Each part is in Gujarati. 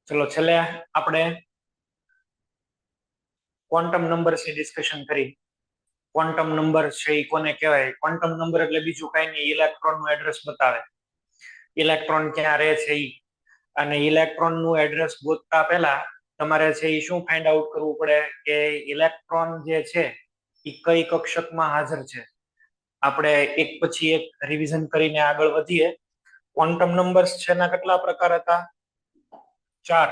ચલો છેલ્લે આપણે ક્વોન્ટમ નંબર્સ ની ડિસ્કશન કરી. ક્વોન્ટમ નંબર છે એ કોને કહેવાય? ક્વોન્ટમ નંબર એટલે બીજું કઈ નહીં, ઇલેક્ટ્રોન નું એડ્રેસ બતાવે. ઇલેક્ટ્રોન ક્યાં રહે છે ઈ. અને ઇલેક્ટ્રોન નું એડ્રેસ ગોતતા પહેલા તમારે છે એ શું ફાઇન્ડ આઉટ કરવું પડે કે ઇલેક્ટ્રોન જે છે એ કઈ કક્ષકમાં હાજર છે. આપણે એક પછી એક રિવિઝન કરીને આગળ વધીએ. ક્વોન્ટમ નંબર્સ છે એના કેટલા પ્રકાર હતા? 4.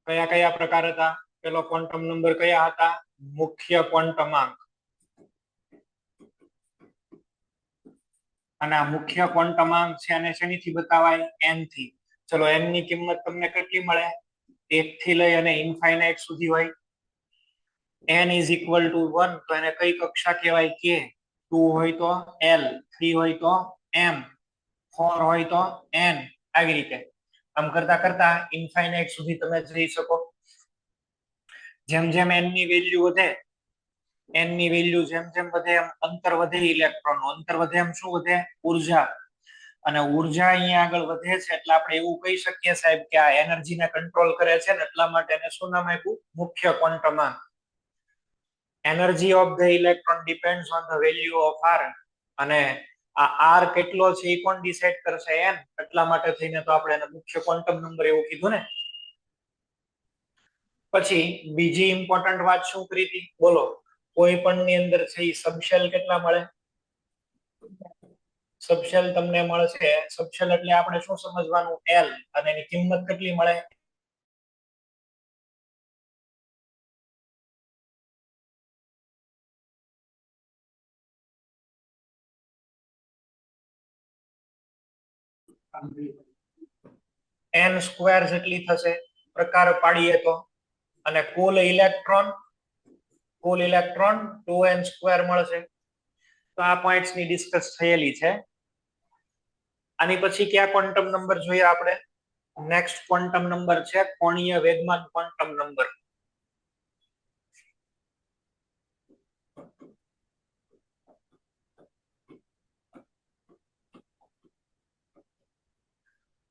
કયા કયા પ્રકાર હતા? પેલો ક્વોન્ટમ નંબર કયા હતા? મુખ્ય ક્વોન્ટમાંક. અને આ મુખ્ય ક્વોન્ટમાંક છે અને શેનીથી બતાવાય? n થી. ચલો n ની કિંમત તમને કેટલી મળે? 1 થી લઈ અને ઇન્ફાઇનાઇટ સુધી હોય. n is equal to 1 તો એને કઈ કક્ષા કહેવાય? k. 2 હોય તો l, 3 હોય તો m, 4 હોય તો n. આવી રીતે આમ કરતા કરતા ઇન્ફાઇનાઇટ સુધી તમે જઈ શકો. જેમ જેમ n ની વેલ્યુ વધે, n ની વેલ્યુ જેમ જેમ વધે એમ અંતર વધે ઇલેક્ટ્રોન નું. અંતર વધે એમ શું વધે? ઉર્જા. અને ઉર્જા અહીંયા આગળ વધે છે એટલે આપણે એવું કહી શકીએ સાહેબ કે આ એનર્જીને કંટ્રોલ કરે છે ને એટલા માટે એને શું નામ આપ્યું? મુખ્ય ક્વોન્ટમાંક. Energy of the electron depends on the value of r. અને આ r કેટલો છે એ કોણ ડિસાઈડ કરશે? n. એટલા માટે થઈને તો આપણે એને મુખ્ય ક્વોન્ટમ નંબર એવું કીધું ને. પછી બીજી ઇમ્પોર્ટન્ટ વાત શું કરી હતી? બોલો. કોઈ પણ ની અંદર છે એ સબશેલ કેટલા મળે? સબશેલ તમને મળશે. સબશેલ એટલે આપણે શું સમજવાનું? l. અને એની કિંમત કેટલી મળે? n સ્ક્વેર જેટલી થશે પ્રકાર પાડીએ તો. અને કુલ ઇલેક્ટ્રોન 2n સ્ક્વેર મળશે. તો આ પોઈન્ટ્સ ની ડિસ્કસ થયેલી છે. આની પછી કયા ક્વોન્ટમ નંબર જોઈએ આપણે? નેક્સ્ટ ક્વોન્ટમ નંબર છે કોણીય વેગમાન ક્વોન્ટમ નંબર.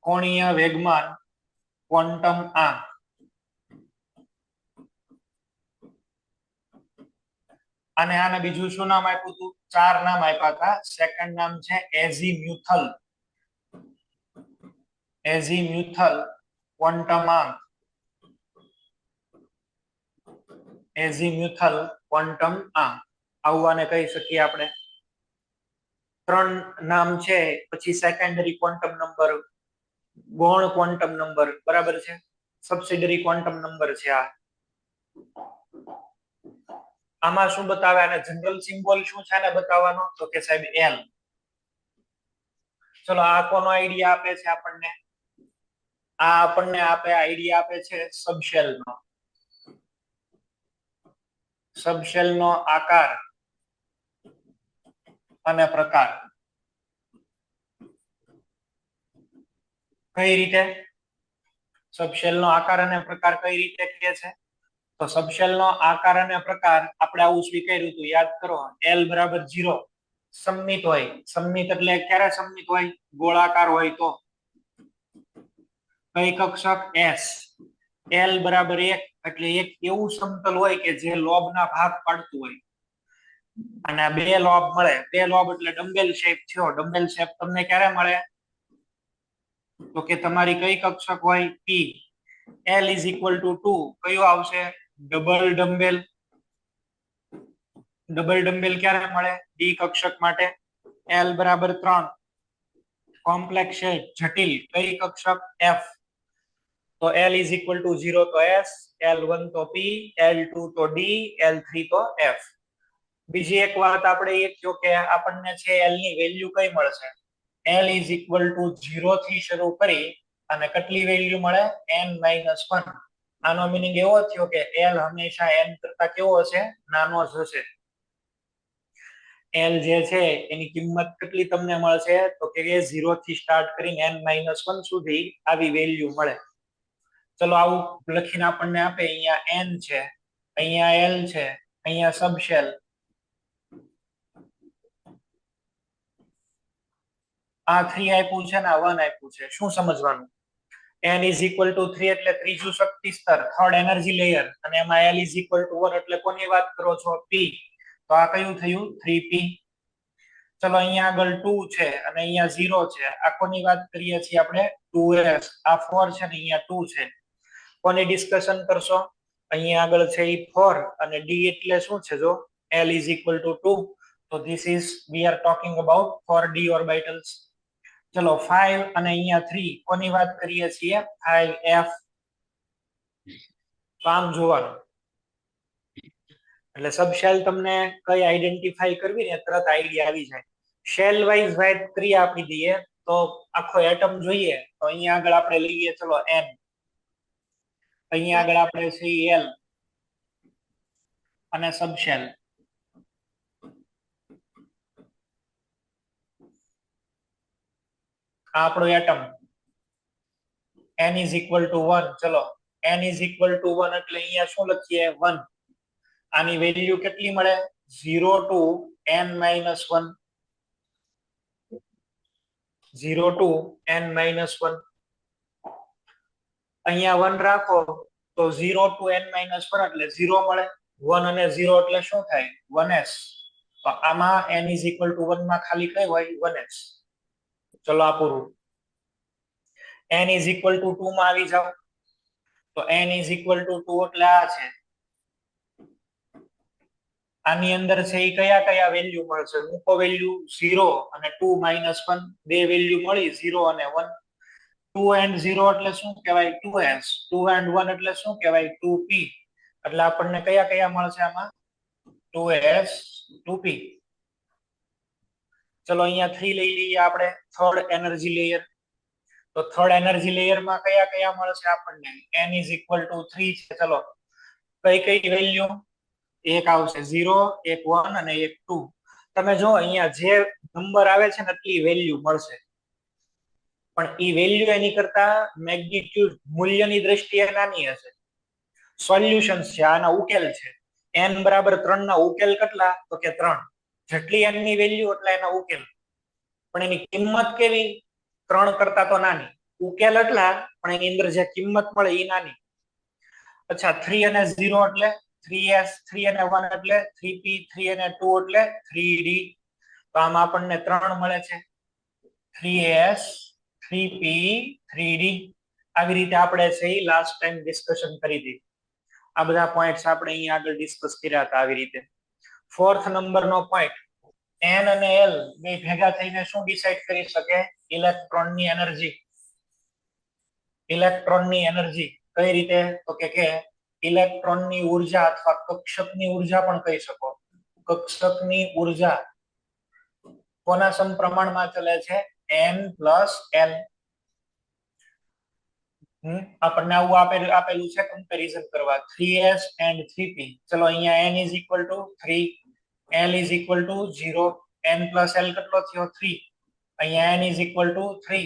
કોણીય વેગમાન ક્વોન્ટમ આંક. અને આને બીજું શું નામ આપ્યું હતું? 4 નામ આપ્યા હતા. સેકન્ડ નામ છે એઝીમ્યુથલ. એઝીમ્યુથલ ક્વોન્ટમ આંક. એઝીમ્યુથલ ક્વોન્ટમ આંક આવું આને કહી શકીએ આપણે. 3 નામ છે. પછી સેકન્ડરી ક્વોન્ટમ નંબર, ગૌણ ક્વોન્ટમ નંબર, બરાબર છે. સબસિડરી ક્વોન્ટમ નંબર છે આ. આમાં શું બતાવે? અને જનરલ સિમ્બોલ શું છે આને બતાવવાનો? તો કે સાહેબ l. ચલો આ કોનો આઈડિયા આપે છે આપણને? આ આપણને આઈડિયા આપે છે સબશેલ નો. સબશેલ નો આકાર અને પ્રકાર. કઈ રીતે? સબશેલ નો આકાર અને પ્રકાર કઈ રીતે કહે છે? તો સબશેલ નો આકાર અને પ્રકાર આપણે આવું સ્વીકાર્યું હતું, યાદ કરો. l બરાબર 0 સમમિત હોય. સમમિત એટલે ક્યારે સમમિત હોય? ગોળાકાર હોય તો. કઈ કક્ષક? s. l બરાબર 1 એટલે એક એવું સમતલ હોય કે જે લોબના ભાગ પાડતું હોય. અને આ બે લોબ મળે. બે લોબ એટલે ડમ્બેલ શેપ થયો. ડમ્બેલ શેપ તમને ક્યારે મળે? તો કે તમારી કઈ કક્ષક હોય? p. l is equal to 2 કયું આવશે? Double dumbbell. ડબલ ડમ્બેલ ક્યારે મળે? d કક્ષક માટે. l બરાબર 3. કોમ્પ્લેક્સ શેપ જટિલ કઈ કક્ષક? f. તો l is equal to 0 તો s, l1 તો p, l2 તો d, l3 તો f. બીજી એક વાત આપણે એ કહ્યો કે આપણને છે l ની વેલ્યુ કઈ મળશે? l is equal to 0 થી શરૂ કરી અને કેટલી વેલ્યુ મળે? n-1. આનો મીનિંગ એવો થયો કે l હંમેશા n કરતા કેવો હશે? નાનો જ હશે. l જે છે એની કિંમત કેટલી તમને મળશે? તો કે 0 થી સ્ટાર્ટ કરીને n-1 સુધી આવી વેલ્યુ મળે. ચલો આવું લખીને આપણને આપે. અહીંયા n છે, અહીંયા l છે, અહીંયા સબશેલ. આ 3 આપ્યું છે ને આ 1 આપ્યું છે. શું સમજવાનું? n is equal to 3 એટલે ત્રીજું શક્તિ સ્તર, થર્ડ એનર્જી લેયર, અને એમાં l is equal to 1 એટલે કોની વાત કરો છો? p. તો આ કયું થયું? 3p. ચલો અહીંયા આગળ 2 છે અને અહીંયા 0 છે. આ કોની વાત કરીએ છીએ આપણે? 2s. આ 4 છે ને અહીંયા 2 છે. કોની ડિસ્કશન કરશો? અહીંયા આગળ છે એ 4 અને d એટલે શું છે? જો l is equal to 2, તો this is we are talking about 4d orbitals. ચલો 5 અને અહીંયા 3 કોની વાત કરીએ છીએ? 5f. તો આમ જોવાનું એટલે સબશેલ તમને કઈ આઈડેન્ટિફાઈ કરવી ને તરત આઈડિયા આવી જાય. શેલ વાઇઝ વાત કરીએ આપી દઈએ તો આખો એટમ જોઈએ તો અહીંયા આગળ આપણે લઈએ ચલો n, અહીંયા આગળ આપણે છે l અને સબશેલ. આપણો atom n is equal to 1. ચલો n is equal to 1 એટલે અહીંયા શું લખીએ? 1. આની વેલ્યુ કેટલી મળે? 0 to n minus 1. 0 to n minus 1. અહીંયા 1 રાખો તો 0 to n minus 1 એટલે 0 મળે. 1 અને 0 એટલે શું થાય? 1s. તો આમાં n is equal to 1 માં ખાલી કઈ હોય? 1s. ચલો આ પૂરું. n is equal to 2 માં આવી જાવ તો n is equal to 2 એટલે આ છે. આની અંદર છે એ કયા કયા વેલ્યુ મળશે? મૂકો વેલ્યુ 0 અને 2 minus 1, બે વેલ્યુ મળી 0 અને 1. 2 and 0 એટલે શું કહેવાય? 2s. 2 and 1 એટલે શું કહેવાય? 2p. એટલે આપણને કયા કયા મળશે આમાં? 2s 2p. ચલો અહીંયા 3 લઈ લઈએ આપણે, થર્ડ એનર્જી લેયર. તો થર્ડ એનર્જી લેયર માં કયા કયા મળશે આપણને? n is equal to 3 છે. ચલો કઈ કઈ વેલ્યુ? એક આવશે 0, એક 1 અને એક 2. તમે જો અહીંયા જે નંબર આવે છે ને એટલી વેલ્યુ મળશે, પણ ઈ વેલ્યુ એની કરતા મેગ્નીટ્યુડ મૂલ્યની દ્રષ્ટિએ નાની હશે. સોલ્યુશન્સ છે, આના ઉકેલ છે. n બરાબર 3 ના ઉકેલ કેટલા? તો કે 3. જેટલી n ની વેલ્યુ એટલે એના ઉકેલ, પણ એની કિંમત કેવી? 3 કરતા તો નાની. ઉકેલ એટલા પણ એની અંદર જે કિંમત મળે એ નાની. અચ્છા 3 અને 0 એટલે 3s, 3 અને 1 એટલે 3p, 3 અને 2 એટલે 3d. તો આમાં આપણને 3 મળે છે. 3s, 3p, 3d. આવી રીતે આપણે છે એ લાસ્ટ ટાઈમ ડિસ્કશન કરી હતી. આ બધા પોઈન્ટ્સ આપણે અહીંયા આગળ ડિસ્કસ કર્યા હતા આવી રીતે. ફોર્થ નંબરનો પોઈન્ટ, n અને l બે ભેગા થઈને શું ડિસાઈડ કરી શકે? ઇલેક્ટ્રોનની એનર્જી. ઇલેક્ટ્રોનની એનર્જી કઈ રીતે? તો કે ઇલેક્ટ્રોનની ઉર્જા અથવા કક્ષકની ઉર્જા પણ કહી શકો. કક્ષકની ઉર્જા કોના સમપ્રમાણમાં ચલે છે? n plus l. આપણને આવું આપેલું છે કમ્પેરિઝન કરવા. 3s and 3p. ચલો અહીંયા n is equal to 3, l is equal to 0, n plus l કેટલો થયો? 3. અહીંયા n is equal to 3,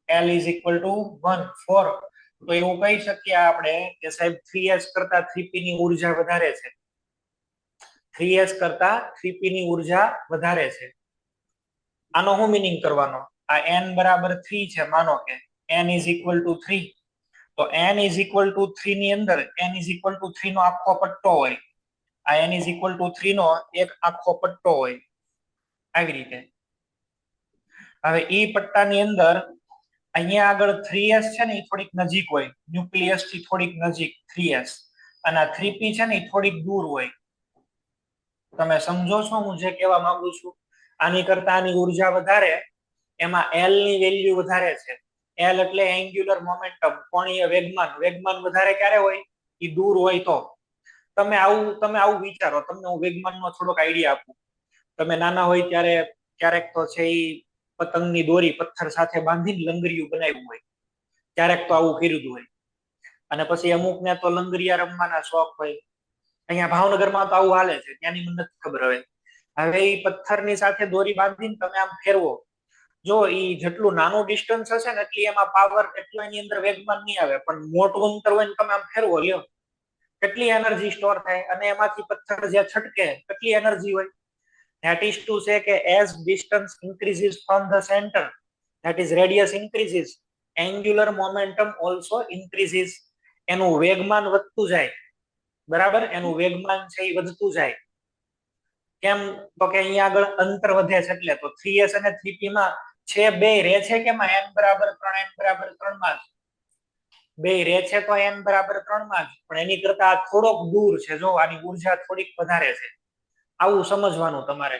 l is equal to 1, 4. તો એવું કહી શકીએ આપણે કે સાહેબ 3s કરતા 3p ની ઉર્જા વધારે છે. 3s કરતા 3p ની ઉર્જા વધારે છે. આનો શું મીનિંગ કરવાનો? આ n બરાબર 3 છે, માનો કે n is equal to 3. તો n is equal to 3 ની અંદર n is equal to 3 નો આખો પટ્ટો હોય. આ n is equal to 3 નો એક આખો પટ્ટો હોય આવી રીતે. હવે ઈ પટ્ટાની અંદર અહીંયા આગળ 3s છે ને એ થોડીક નજીક હોય, ન્યુક્લિયસ થી થોડીક નજીક 3s, અને આ 3p છે ને એ થોડીક દૂર હોય. તમે સમજો છો હું જે કહેવા માંગુ છું? આની કરતા આની ઉર્જા વધારે, એમાં l ની વેલ્યુ વધારે છે. l એટલે એન્ગ્યુલર મોમેન્ટમ, કોણીય વેગમાન. વેગમાન વધારે ક્યારે હોય? એ દૂર હોય તો. તમે આવું વિચારો, તમને હું વેગમાનનો થોડોક આઈડિયા આપું. તમે નાના હોય ત્યારે ક્યારેક તો છે એ પતંગની દોરી પથ્થર સાથે બાંધીને લંગરિયું બનાવ્યું હોય, ક્યારેક તો આવું કર્યું હોય. અને પછી અમુકને તો લંગરિયા રમવાના શોખ હોય. અહીંયા ભાવનગરમાં તો આવું હાલે છે, ત્યાંની મને નથી ખબર. હવે એ પથ્થરની સાથે દોરી બાંધીને તમે આમ ફેરવો, જો એ જેટલું નાનું ડિસ્ટન્સ હશે ને એટલી એમાં પાવર, એટલો એની અંદર વેગમાન નહીં આવે. પણ મોટું અંતર હોય ને તમે આમ ફેરવો, લ્યો કેટલી એનર્જી સ્ટોર થાય, અને એમાંથી પથ્થર જે છટકે કેટલી એનર્જી હોય. that is to say કે as distance increases from the center, that is radius increases, angular momentum also increases, એનું વેગમાન વધતું જાય, બરાબર, એનું વેગમાન છે એ વધતું જાય. કેમ? તો કે અહીંયા આગળ અંતર વધે છે એટલે. તો 3s અને 3p માં છે બે રહે છે કે n બરાબર 3 n બરાબર 3 માં બે રહે છે તો n બરાબર 3 માં જ, પણ એની કરતા થોડોક દૂર છે. જો આની ઉર્જા થોડીક વધારે છે, આવું સમજવાનું તમારે.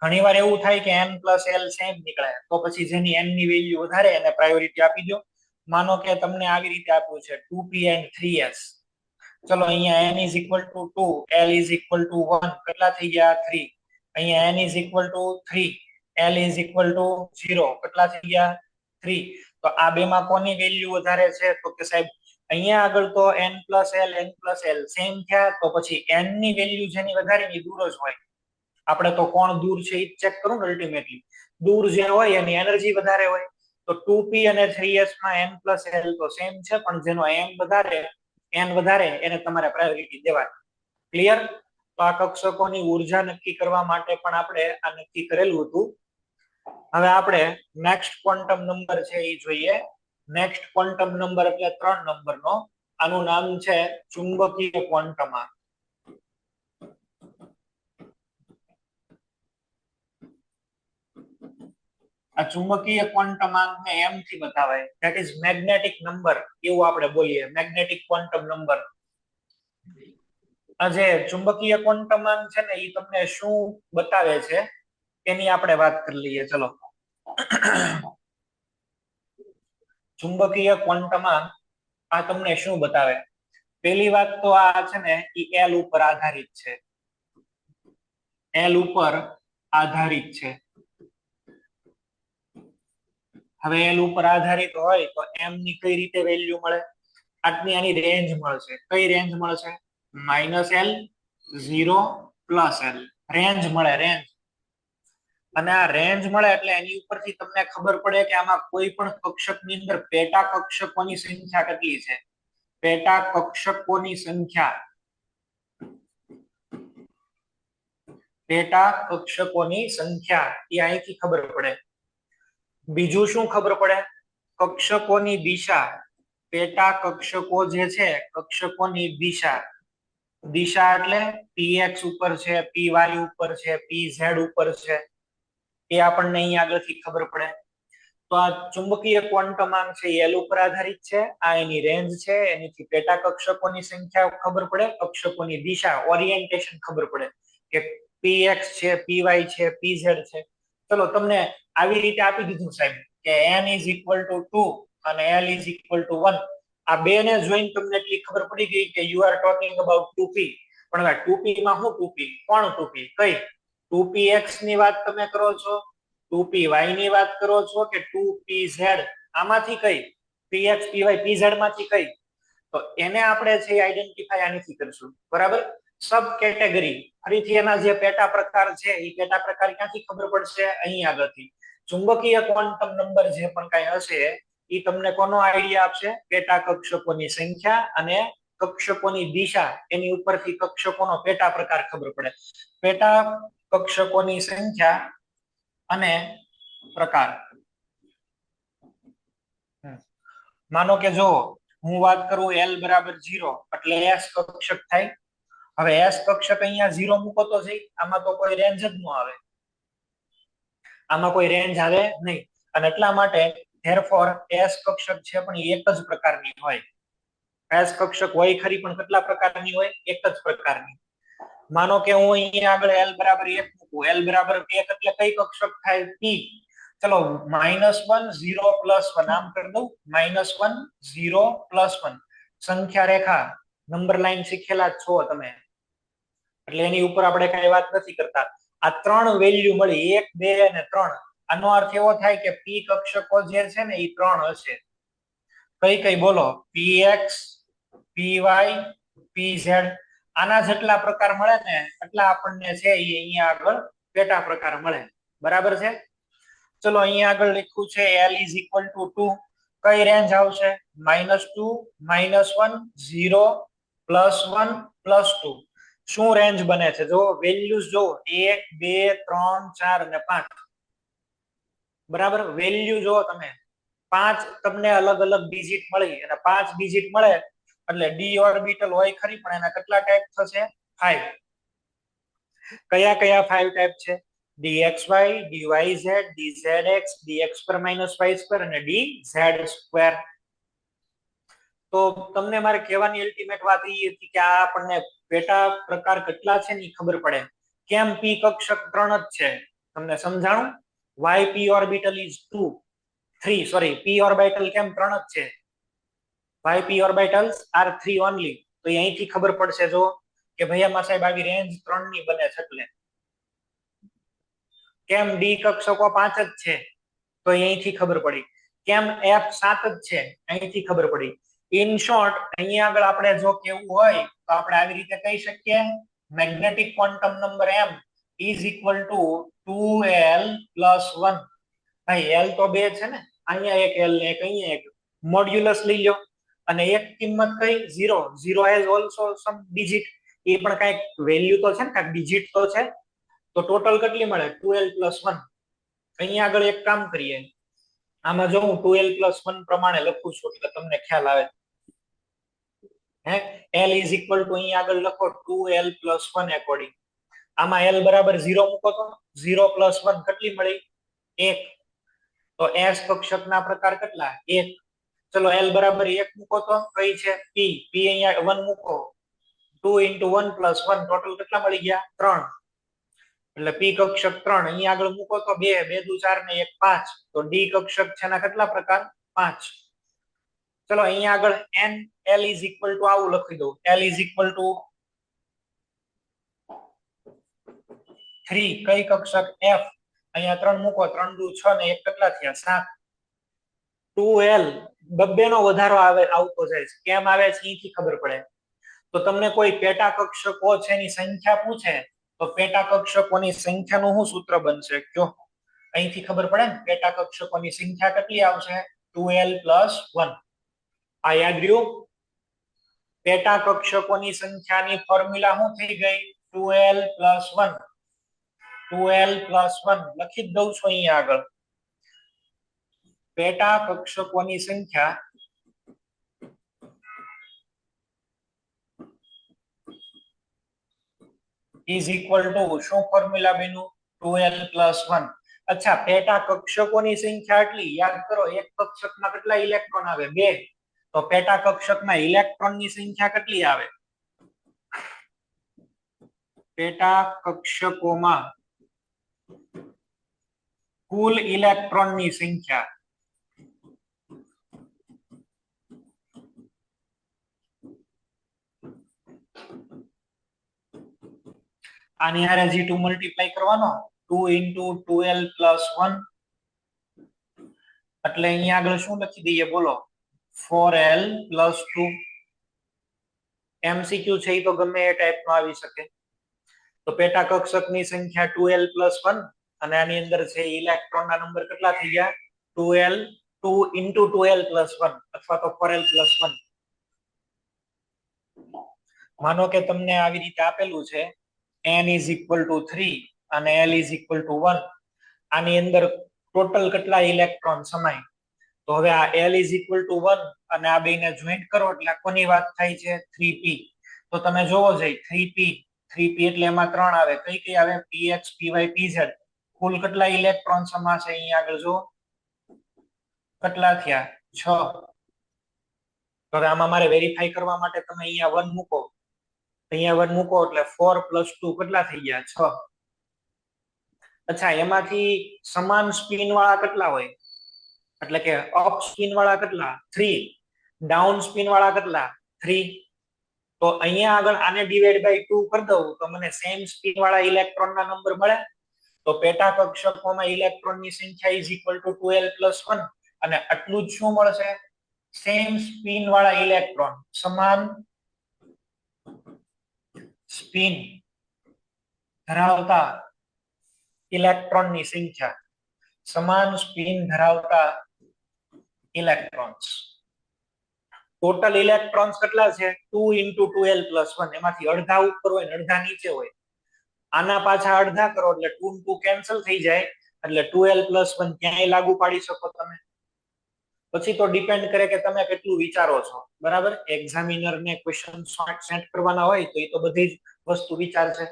ઘણીવાર એવું થાય કે n + l સેમ નીકળે, તો પછી જેની n ની વેલ્યુ વધારે એને પ્રાયોરિટી આપી દો. માનો કે તમને આવી રીતે આપ્યું છે 2p and 3s. ચલો અહીંયા n = 2, l = 1, કેટલા થઈ ગયા? 3. અહીંયા n = 3, l = 0, કેટલા થઈ ગયા? 3. તો આ બેમાં કોની વેલ્યુ વધારે છે? તો કે સાહેબ અહીંયા આગળ તો n + l સેમ થયા, તો પછી n ની વેલ્યુ જેની વધારે ની દૂર જ હોય. આપણે તો કોણ દૂર છે એ ચેક કરું ને અલ્ટિમેટલી. દૂર જે હોય એની એનર્જી વધારે હોય. તો 2p અને 3s માં n + l તો સેમ છે, પણ જેનો n વધારે એને તમારે પ્રાયોરિટી દેવાની. ક્લિયર? તો આ કક્ષકોની ઉર્જા નક્કી કરવા માટે પણ આપણે આ નક્કી કરેલું હતું. હવે આપણે નેક્સ્ટ ક્વોન્ટમ નંબર છે એ જોઈએ. નેક્સ્ટ ક્વોન્ટમ નંબર એટલે 3 નંબરનો. આનું નામ છે ચુંબકીય ક્વોન્ટમાંક. આ ચુંબકીય ક્વોન્ટમાંકને m થી બતાવાય, ધેટ ઇઝ મેગ્નેટિક નંબર, એવું આપણે બોલીએ, મેગ્નેટિક ક્વોન્ટમ નંબર. આ જે ચુંબકીય ક્વોન્ટમાંક છે ને એ તમને શું બતાવે છે એની આપણે વાત કરી લઈએ. ચલો, ચુંબકીય ક્વોન્ટમાંક આ તમને શું બતાવે? પહેલી વાત તો આ છે ને એ l ઉપર આધારિત છે. l ઉપર આધારિત છે. હવે l ઉપર આધારિત હોય તો m ની કઈ રીતે વેલ્યુ મળે? આટલી આની રેન્જ મળશે. કઈ રેન્જ મળશે? -l, 0, +l. રેન્જ મળે, રેન્જ. અને આ રેન્જ મળે એટલે એની ઉપરથી તમને ખબર પડે કે આમાં કોઈ પણ કક્ષકની અંદર પેટા કક્ષકોની સંખ્યા કેટલી છે. પેટા કક્ષકોની સંખ્યા, પેટા કક્ષકોની સંખ્યા એ અહીંથી ખબર પડે. બીજું શું ખબર પડે? કક્ષકોની દિશા. પેટા કક્ષકો જે છે, કક્ષકોની દિશા. દિશા એટલે px ઉપર છે, py ઉપર છે, pz ઉપર છે, એ આપણને અહીંયા આગળથી ખબર પડે. તો આ ચુંબકીય ક્વોન્ટમાંક છે એ l ઉપર આધારિત છે. આ એની રેન્જ છે, એનીથી પેટા કક્ષકોની સંખ્યા ખબર પડે, કક્ષકોની દિશા, ઓરિએન્ટેશન ખબર પડે કે px છે, py છે, pz છે. ચલો, તમને આવી રીતે આપી દીધું સાહેબ કે n = 2 અને l = 1. આ બે ને જોઈને તમને એટલી ખબર પડી ગઈ કે you are talking about 2p. પણ હવે 2p માં શું 2p? કોણ 2p? કઈ 2px ની વાત તમે કરો છો, 2py ની વાત કરો છો કે 2pz? આમાંથી કઈ? px, py, pz માંથી કઈ? તો એને આપણે છે આઈડેન્ટિફાઈ આનાથી કરશું, બરાબર. સબ કેટેગરી, ફરીથી એના જે પેટા પ્રકાર છે એ પેટા પ્રકાર ક્યાંથી ખબર પડશે? અહીં આગળથી. ચુંબકીય ક્વોન્ટમ નંબર જે પણ કઈ હશે એ તમને કોનો આઈડિયા આપશે? પેટા કક્ષકોની સંખ્યા અને કક્ષકોની દિશા. એની ઉપરથી કક્ષકોનો પેટા પ્રકાર ખબર પડે. પેટા કક્ષકોની સંખ્યા અને પ્રકાર. માનો કે જો હું વાત કરું l બરાબર 0 એટલે s કક્ષક થાય. હવે s કક્ષક અહીંયા 0 મૂકો તો જઈ, આમાં તો કોઈ રેન્જ જ ન આવે. આમાં કોઈ રેન્જ આવે નહીં, અને એટલા માટે therefore s કક્ષક છે પણ એક જ પ્રકારની હોય. s કક્ષક હોય ખરી, પણ કેટલા પ્રકારની હોય? એક જ પ્રકારની. માનો કે હું અહીંયા આગળ l બરાબર 1 મૂકું, l બરાબર 1 એટલે કઈ કક્ષક થાય? p. ચલો, -1, 0, +1 આમ કરી દઉં. -1, 0, +1 સંખ્યા રેખા, નંબર લાઈન શીખેલા છો તમે, એટલે એની ઉપર આપણે કઈ વાત નથી કરતા. આ ત્રણ વેલ્યુ મળી, 1, 2 અને 3. આનો અર્થ એવો થાય કે p કક્ષકો જે છે ને એ 3 હશે. કઈ કઈ બોલો? px, py, pz. આના જેટલા પ્રકાર મળે ને એટલા આપણને છે એ અહીંયા આગળ પેટા પ્રકાર મળે, બરાબર છે. ચલો, અહીંયા આગળ લખ્યું છે l = 2. કઈ રેન્જ આવશે? -2, -1, 0, +1, +2. શું રેન્જ બને છે? જો વેલ્યુઝ જો 1, 2, 3, 4 અને 5. બરાબર, વેલ્યુ જો તમે 5 તમને અલગ અલગ ડિજિટ મળી અને 5 ડિજિટ મળે એટલે ડી ઓર્બિટલ હોય ખરી, પણ એના કેટલા ટાઈપ થશે? 5. કયા કયા 5 ટાઈપ છે? dxy, dyz, dzx, dx પર -y સ્ક્વેર અને dz સ્ક્વેર. તો તમને મારે કહેવાની અલ્ટિમેટ વાત એ હતી કે આ આપણને પેટા પ્રકાર કેટલા છે ની ખબર પડે. કેમ p કક્ષક 3 જ છે તમને સમજાણું. y p orbital is 2 3 sorry p orbital કેમ 3 જ છે? y p orbitals are 3 only. તો અહીંથી ખબર પડશે જો કે ભાઈ આમાં સાહેબ આવી રેન્જ 3 ની બને છે. એટલે કેમ d કક્ષકો 5 જ છે? તો અહીંથી ખબર પડી. કેમ f 7 જ છે? અહીંથી ખબર પડી. ઇન શોર્ટ અહીંયા આગળ આપણે જો કેવું હોય તો આપણે આવી રીતે કહી શકીએ magnetic quantum number m is equal to 2l + 1. ભાઈ l તો 2 છે ને, અહીંયા એક l ને એક અહીંયા એક મોડ્યુલસ લઈ લો અને એક કિંમત કઈ 0 0 હેઝ ઓલસો સમ ડિજિટ. એ પણ કઈક વેલ્યુ તો છે ને, કઈક ડિજિટ તો છે. તો ટોટલ કેટલી મળે? 2l + 1. અહીંયા આગળ એક કામ કરીએ, આમાં જો હું 2l + 1 પ્રમાણે લખું છું એટલે તમને ખ્યાલ આવે. હે l ઇઝ ઇક્વલ ટુ અહીંયા આગળ લખો 2l + 1 એકોર્ડિંગ. આમાં l બરાબર 0 મૂકો તો 0 + 1 કેટલી મળી? 1. તો s કક્ષકના પ્રકાર કેટલા? 1. ચલો l બરાબર 1 મૂકો તો કઈ છે? p. p અહીંયા 1 મૂકો 2 * 1 + 1 ટોટલ કેટલા મળી ગયા? 3. એટલે p કક્ષક 3. અહીંયા આગળ મૂકો તો 2 2 દુ 4 ને 1 5. તો d કક્ષક છે ના કેટલા પ્રકાર? 5. ચલો અહીંયા આગળ n l is equal to આવું લખી દઉં, l ઇઝ ઇક્વલ ટુ 3. કઈ કક્ષક? f. અહીંયા 3 મૂકો 3 દુ 6 ને 1 કેટલા થયા? 7. 2l બબ્બે નો વધારો આવે આવતો જાય છે. કેમ આવે છે અહીંથી ખબર પડે. તો તમને કોઈ પેટા કક્ષકો છે એની સંખ્યા પૂછે તો પેટા કક્ષકોની સંખ્યાનું શું સૂત્ર બનશે કયો? અહીંથી ખબર પડે ને પેટા કક્ષકોની સંખ્યા કેટલી આવશે? 2l + 1. આ યાદ રહ્યું? પેટા કક્ષકોની સંખ્યાની ફોર્મ્યુલા શું થઈ ગઈ? 2l + 1. 2l + 1 લખી જ દઉં છું અહીંયા આગળ. પેટા કક્ષકોની સંખ્યા ઇઝ ઇક્વલ ટુ શું ફોર્મ્યુલા બન્યું? 2l + 1. અચ્છા, પેટા કક્ષકોની સંખ્યા એટલી યાદ કરો. એક કક્ષકમાં કેટલા ઇલેક્ટ્રોન આવે? 2. તો પેટા કક્ષકમાં ઇલેક્ટ્રોનની સંખ્યા કેટલી આવે? પેટા કક્ષકોમાં કુલ ઇલેક્ટ્રોનની સંખ્યા આની હારે g2 મલ્ટીપ્લાય કરવાનો 2 * 2l + 1. એટલે અહીંયા આગળ શું લખી દઈએ બોલો? 4l + 2. MCQ છે એ તો ગમે એ ટાઈપનો આવી શકે. તો પેટા કક્ષકની સંખ્યા 2l + 1 અને આની અંદર છે ઇલેક્ટ્રોનના નંબર કેટલા થઈ ગયા? 2l 2 * 2l + 1 અથવા તો 4l + 1. માનો કે તમને આવી રીતે આપેલું છે n ઇઝ ઇક્વલ ટુ 3 અને l ઇઝ ઇક્વલ ટુ 1. આની અંદર ટોટલ કેટલા ઇલેક્ટ્રોન સમાય? તો હવે આ l ઇઝ ઇક્વલ ટુ 1 અને આ બેને જોઈન્ટ કરો એટલે કોની વાત થાય છે? 3p. તો તમે જોવો જઈ 3p એટલે એમાં 3 આવે. કઈ કઈ આવે? px py pz. કુલ કેટલા ઇલેક્ટ્રોન સમાશે અહીંયા આગળ જો કેટલા થયા? 6. તો હવે આમાં મારે વેરીફાઈ કરવા માટે તમે અહીંયા 1 મૂકો. અહીંયા 1 મૂકો એટલે 4 + 2 કેટલા થઈ ગયા? 6. અચ્છા, એમાંથી સમાન સ્પિન વાળા કેટલા હોય? એટલે કે અપ સ્પિન વાળા કેટલા? 3. ડાઉન સ્પિન વાળા કેટલા? 3. તો અહીંયા આગળ આને ડિવાઈડ બાય 2 કરી દઉં તો મને સેમ સ્પિન વાળા ઇલેક્ટ્રોનના નંબર મળે. તો પેટા કક્ષકોમાં ઇલેક્ટ્રોનની સંખ્યા ઇઝ ઇક્વલ ટુ 2l + 1 અને આટલું જ શું મળશે? સેમ સ્પિન વાળા ઇલેક્ટ્રોન, સમાન સ્પિન ધરાવતા ઇલેક્ટ્રોનની સંખ્યા, સમાન સ્પિન ધરાવતા ઇલેક્ટ્રોન્સ. ટોટલ ઇલેક્ટ્રોન્સ કેટલા છે? 2 * 2l + 1. એમાંથી અડધા ઉપર હોય ને અડધા નીચે હોય. આના પાછા અડધા કરો એટલે 2 * 2 કેન્સલ થઈ જાય એટલે 2l + 1 ક્યાંય લાગુ પાડી શકો તમે. પછી તો ડિપેન્ડ કરે કે તમે કેટલું વિચારો છો, બરાબર. એક્ઝામિનર ને ક્વેશ્ચન સેટ કરવાના હોય તો એ તો બધી જ વસ્તુ વિચાર છે.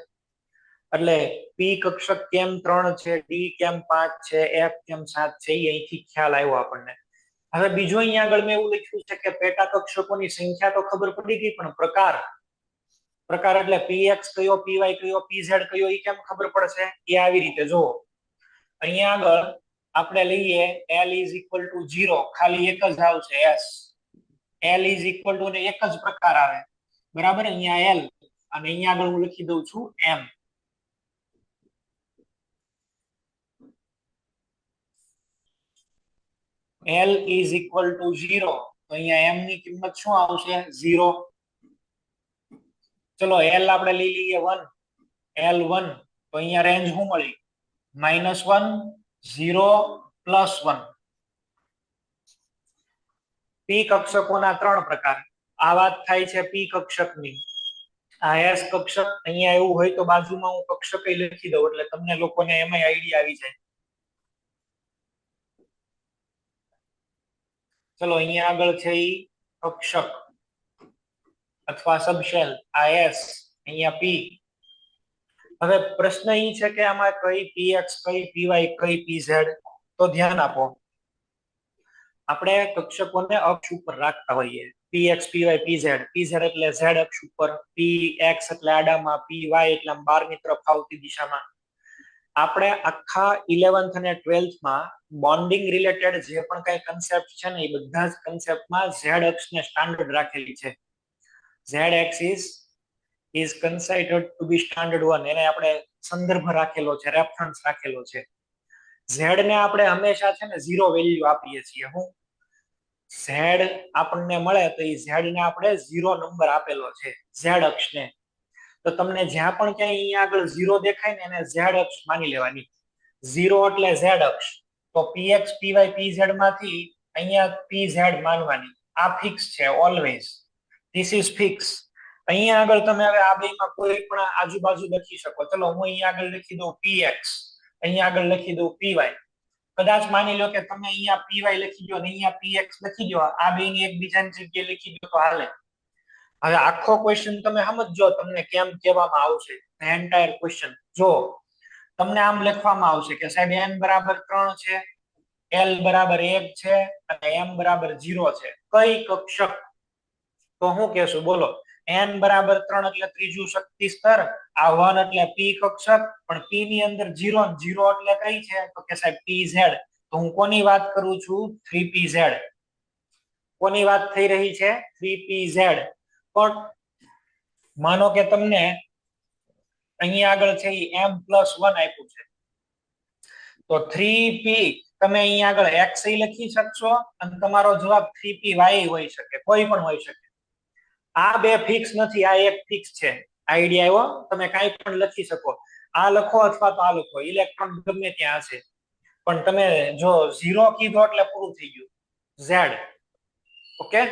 એટલે પી કક્ષક કેમ 3 છે, ડી કેમ 5 છે, એફ કેમ 7 છે, એ અહીંથી ખ્યાલ આવ્યો આપણને. હવે બીજું અહીંયા આગળ મેં એવું લખ્યું છે કે પેટા કક્ષકોની સંખ્યા તો ખબર પડી ગઈ, પણ પ્રકાર એટલે પીએક્સ કયો, પીવાય કયો, પીઝેડ કયો, એ કેમ ખબર પડશે? એ આવી રીતે જુઓ. અહીંયા આગળ આપણે લઈએ L ઇઝ ઇક્વલ ટુ 0, ખાલી એક જ આવશે S. L is equal to ને એક જ પ્રકાર આવે, બરાબર. અહીંયા L અને અહીંયા આગળ હું લખી દઉં છું M. L is equal to 0, તો અહીંયા M ની કિંમત શું આવશે? 0. ચલો L આપણે લઈ લઈએ 1, L1, તો અહીંયા રેન્જ શું મળી? -1, 0, +1. પી કક્ષકોના 3 પ્રકાર. આ વાત થાય છે પી કક્ષકની. આ એસ કક્ષક, અહીંયા એવું હોય તો બાજુમાં હું કક્ષક લખી દઉં એટલે તમને લોકોને એમાં આઈડિયા આવી જાય. ચલો અહીંયા આગળ છે ઈ કક્ષક અથવા સબશેલ, આ એસ, અહીંયા પી. હવે પ્રશ્ન એ છે કે આમાં કઈ પીએક્સ, કઈ પીવાય, કઈ પીઝેડ? તો ધ્યાન આપો, આપણે કક્ષકોને અક્ષ ઉપર રાખતા હોઈએ. પીએક્સ, પીવાય, પીઝેડ. પીઝેડ એટલે ઝેડ અક્ષ ઉપર, પીએક્સ એટલે આડામાં, પીવાય એટલે બહારની તરફ આવતી દિશામાં. આપણે આખા 11th અને 12th માં બોન્ડિંગ રિલેટેડ જે પણ કઈ કન્સેપ્ટ છે ને, એ બધા જ કન્સેપ્ટમાં ઝેડ અક્ષને સ્ટાન્ડર્ડ રાખેલી છે. Z axis is considered to be standard 1. એને આપણે સંદર્ભ રાખેલો છે, રેફરન્સ રાખેલો છે. ઝેડ ને આપણે હંમેશા છે ને 0 વેલ્યુ આપીએ છીએ. હું ઝેડ આપણને મળે તો એ ઝેડ ને આપણે 0 નંબર આપેલો છે, ઝેડ અક્ષને. તો તમને જ્યાં પણ ક્યાંય અહીંયા આગળ 0 દેખાય ને, એને ઝેડ અક્ષ માની લેવાની. 0 એટલે ઝેડ અક્ષ. તો પીએક્સ, પીવાય, પીઝેડ માંથી અહીંયા પીઝેડ માનવાની. આ ફિક્સ છે ઓલવેઝ. This is fix. અહીંયા આગળ તમે હવે આ બેમાં કોઈ પણ આજુબાજુ લખી શકો. ચલો હું અહીંયા આગળ લખી દઉં પીએક્સ, અહીંયા આગળ લખી દઉં પીવાય. કદાચ માની લો કે તમે અહીંયા પીવાય લખી દો ને અહીંયા પીએક્સ લખી દો, આ બેની એકબીજાની જગ્યાએ લખી દો તો હાલે. હવે આખો ક્વેશ્ચન તમે સમજો તમને કેમ કહેવામાં આવશે. એન્ટાયર ક્વેશ્ચન જો તમને આમ લખવામાં આવશે કે સાહેબ n બરાબર 3 છે, l બરાબર 1 છે અને m બરાબર 0 છે. કઈ કક્ષક? તો હું કહેશું બોલો. n બરાબર 3 એટલે ત્રીજું શક્તિ સ્તર, આ 1 એટલે p કક્ષક, પણ p ની અંદર 0, 0 એટલે કઈ છે? તો કે સાહેબ pz. તો હું કોની વાત કરું છું? 3pz. કોની વાત થઈ રહી છે? 3pz. પણ માનો કે તમને અહીંયા આગળ છે m+1 આપ્યું છે, તો 3p તમે અહીંયા આગળ x લખી શકશો અને તમારો જવાબ 3py હોઈ શકે, કોઈ પણ હોઈ શકે. આ બે ફિક્સ નથી, આ એક ફિક્સ છે. આઈડિયા આવ્યો? તમે કાંઈ પણ લખી શકો, આ લખો અથવા તો આ લખો, ઇલેક્ટ્રોન ગમે ત્યાં હશે. પણ તમે જો 0 કીધો એટલે પૂરું થઈ ગયું. ઝેડ. ઓકે,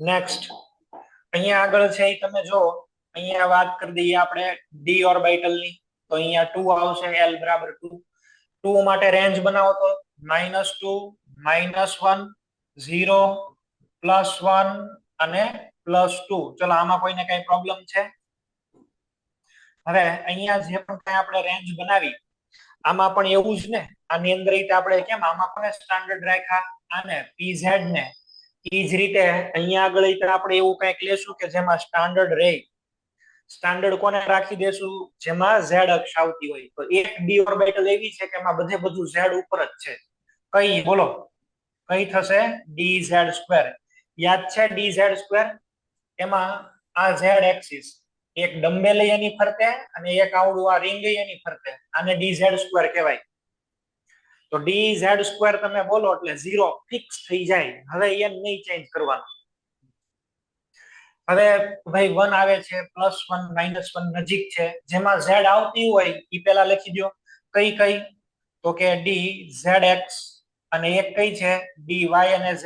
નેક્સ્ટ અહીંયા આગળ છે એ તમે જો, અહીંયા વાત કરી દઈએ આપણે ડી ઓર્બિટલ ની. તો અહીંયા 2 આવશે, l બરાબર 2. 2 માટે રેન્જ બનાવો તો -2, -1, 0, +1 અને +2. ચલો આમાં કોઈને કઈ પ્રોબ્લેમ છે? હવે અહીંયા જે પણ કઈ આપણે રેન્જ બનાવી, આમાં પણ એવું જ ને. આની અંદર આપણે કેમ આમાં પણ સ્ટાન્ડર્ડ રાખ્યા, આને pz ને એ જ રીતે અહીંયા આગળ આપણે એવું કંઈક લેશું કે જેમાં સ્ટાન્ડર્ડ રહે. સ્ટાન્ડર્ડ કોને રાખી દેશું? જેમાં ઝેડ અક્ષ આવતી હોય. તો એક ડી ઓર્બિટલ એવી છે કે એમાં બધું ઝેડ ઉપર જ છે. કઈ બોલો? કઈ થશે? dz². યાદ છે dz²? એમાં આ ઝેડ એક્સિસ, એક ડમ્બેલ એની ફરતે અને એક આવડું આ રિંગ એની ફરતે, આને dz² કહેવાય. તો dz² તમે બોલો એટલે 0 ફિક્સ થઈ જાય. હવે એ નહીં ચેન્જ કરવાનું. હવે ભાઈ 1 આવે છે, +1, -1 નજીક છે. જેમાં z આવતી હોય એ પેલા લખી દો. કઈ કઈ? તો કે dzx અને એક કઈ છે? dy અને z.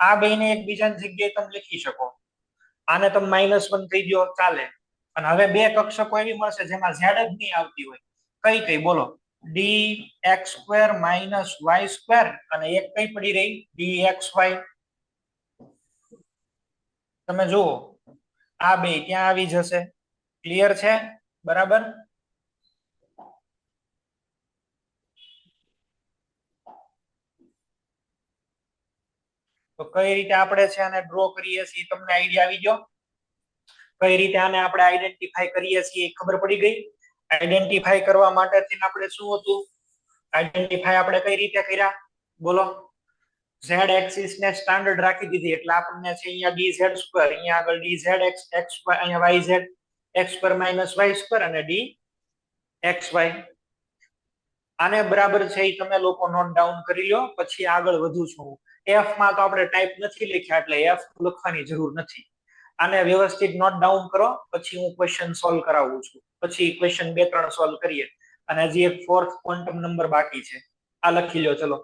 આ બેને એકબીજાની જગ્યાએ તમે લખી શકો. આને તમે -1 કહી દો, ચાલે. અને હવે બે કક્ષકો એવી મળશે જેમાં z જ નહીં આવતી હોય. કઈ કઈ બોલો? D X square minus Y square અને એક કઈ પડી રહી ડી એક્સ વાય. તમે જુઓ આ બે ક્યાં આવી જશે? ક્લિયર છે? બરાબર. તો કઈ રીતે આપણે છે આને ડ્રો કરીએ છીએ તમને આઈડિયા આવી ગયો? કઈ રીતે આને આપણે આઈડેન્ટિફાઈ કરીએ છીએ ખબર પડી ગઈ? આઈડેન્ટિફાઈ કરવા માટે આપણે શું હતું? આઈડેન્ટિફાઈ આપણે કઈ રીતે કર્યા બોલો? z એક્સિસ ને સ્ટાન્ડર્ડ રાખી દીધી એટલે આપણને છે અહીંયા dz સ્ક્વેર, અહીંયા આગળ dz x અહીંયા yz x square minus y square અને dxy. આને બરાબર છે એ તમે લોકો નોટ ડાઉન કરી લો, પછી આગળ વધુ છું. f માં તો આપણે ટાઈપ નથી લખ્યા એટલે f લખવાની જરૂર નથી. આને વ્યવસ્થિત નોટ ડાઉન કરો, પછી હું ક્વેશ્ચન સોલ્વ કરાવું છું. પછી ક્વેશ્ચન 2-3 સોલ્વ કરીએ અને હજી એક ફોર્થ ક્વોન્ટમ નંબર બાકી છે, આ લખી લો. ચલો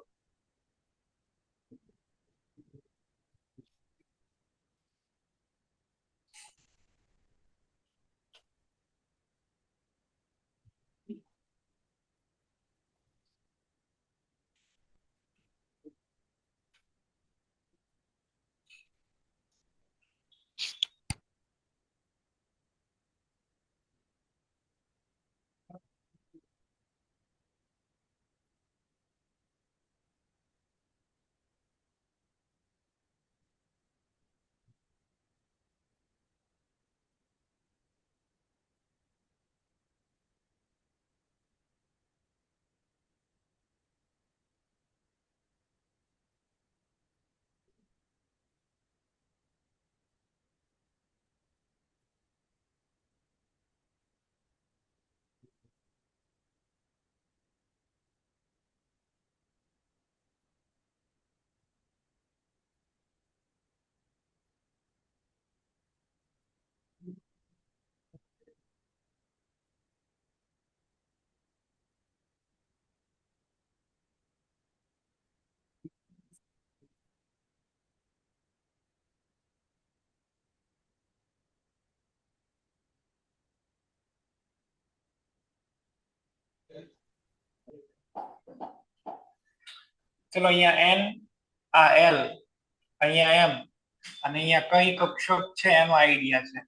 ચલો અહીંયા n, આ l, અહીંયા m અને અહીંયા કઈ કક્ષક છે એનો આઈડિયા છે.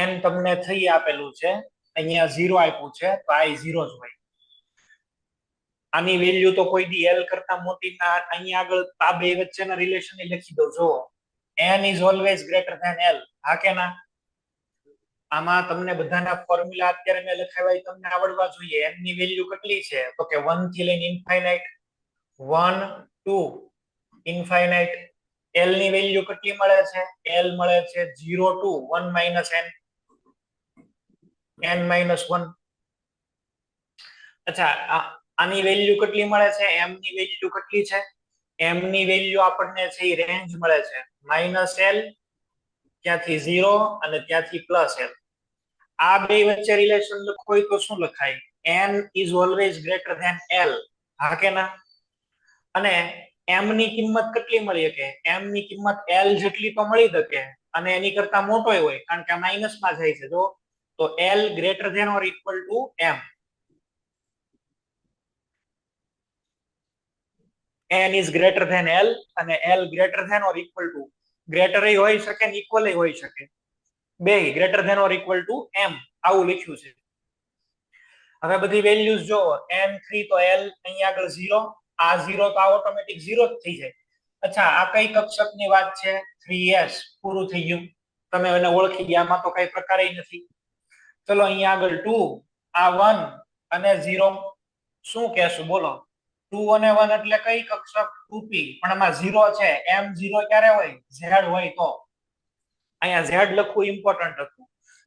n તમને 3 આપેલું છે, અહીંયા 0 આપ્યું છે તો આ 0 જ હોય. આની વેલ્યુ તો કોઈ દી l કરતા મોટી ના, અહીંયા આગળ આ બે વચ્ચેના રિલેશન લખી દઉં. જો n is always greater than l, હા કે ના? આમાં તમને બધાના ફોર્મ્યુલા અત્યારે મેં લખાવ્યા તમને આવડવા જોઈએ. n ની વેલ્યુ કેટલી છે તો કે 1 થી લઈને ઇન્ફાઇનાઇટ, 1 2 ઇન્ફાઇનાઇટ. l ની વેલ્યુ કેટલી મળે છે? l મળે છે 0 to 1 minus n, n minus 1. અચ્છા, આની વેલ્યુ કેટલી મળે છે? m ની વેલ્યુ કેટલી છે? m ની વેલ્યુ આપણને છે એ રેન્જ મળે છે -l, ત્યાંથી 0 અને ત્યાંથી +l. આ બે વચ્ચે રિલેશન લખવું હોય તો શું લખાય? n is always greater than l, હા કે ના? અને m ની કિંમત કેટલી મળી શકે? m ની કિંમત l જેટલી તો મળી શકે અને એની કરતા મોટો હોય કારણ કે માઈનસ માં જાય છે. જો તો l greater than or equal to m. n is greater than l અને l greater than or equal to, greater એ હોઈ શકે ને equal એ હોઈ શકે, બે greater than or equal to m આવું લખ્યું છે. હવે બધી વેલ્યુઝ જો n3 તો l અહીંયા આગળ 0, આ 0 તો આ ઓટોમેટિક 0 જ થઈ જાય. અચ્છા, આ કઈ કક્ષકની વાત છે? 3s. પૂરું થઈ ગયું, તમે એને ઓળખી ગયા, આમાં તો કઈ પ્રકાર નથી. ચલો અહીંયા આગળ 2, આ 1 અને 0 શું કહેશું બોલો? 2 અને 1 એટલે કઈ કક્ષક? 2p. પણ આમાં 0 છે, m0 ક્યારે હોય? z હોય તો. અહીંયા z લખવું ઇમ્પોર્ટન્ટ હતું.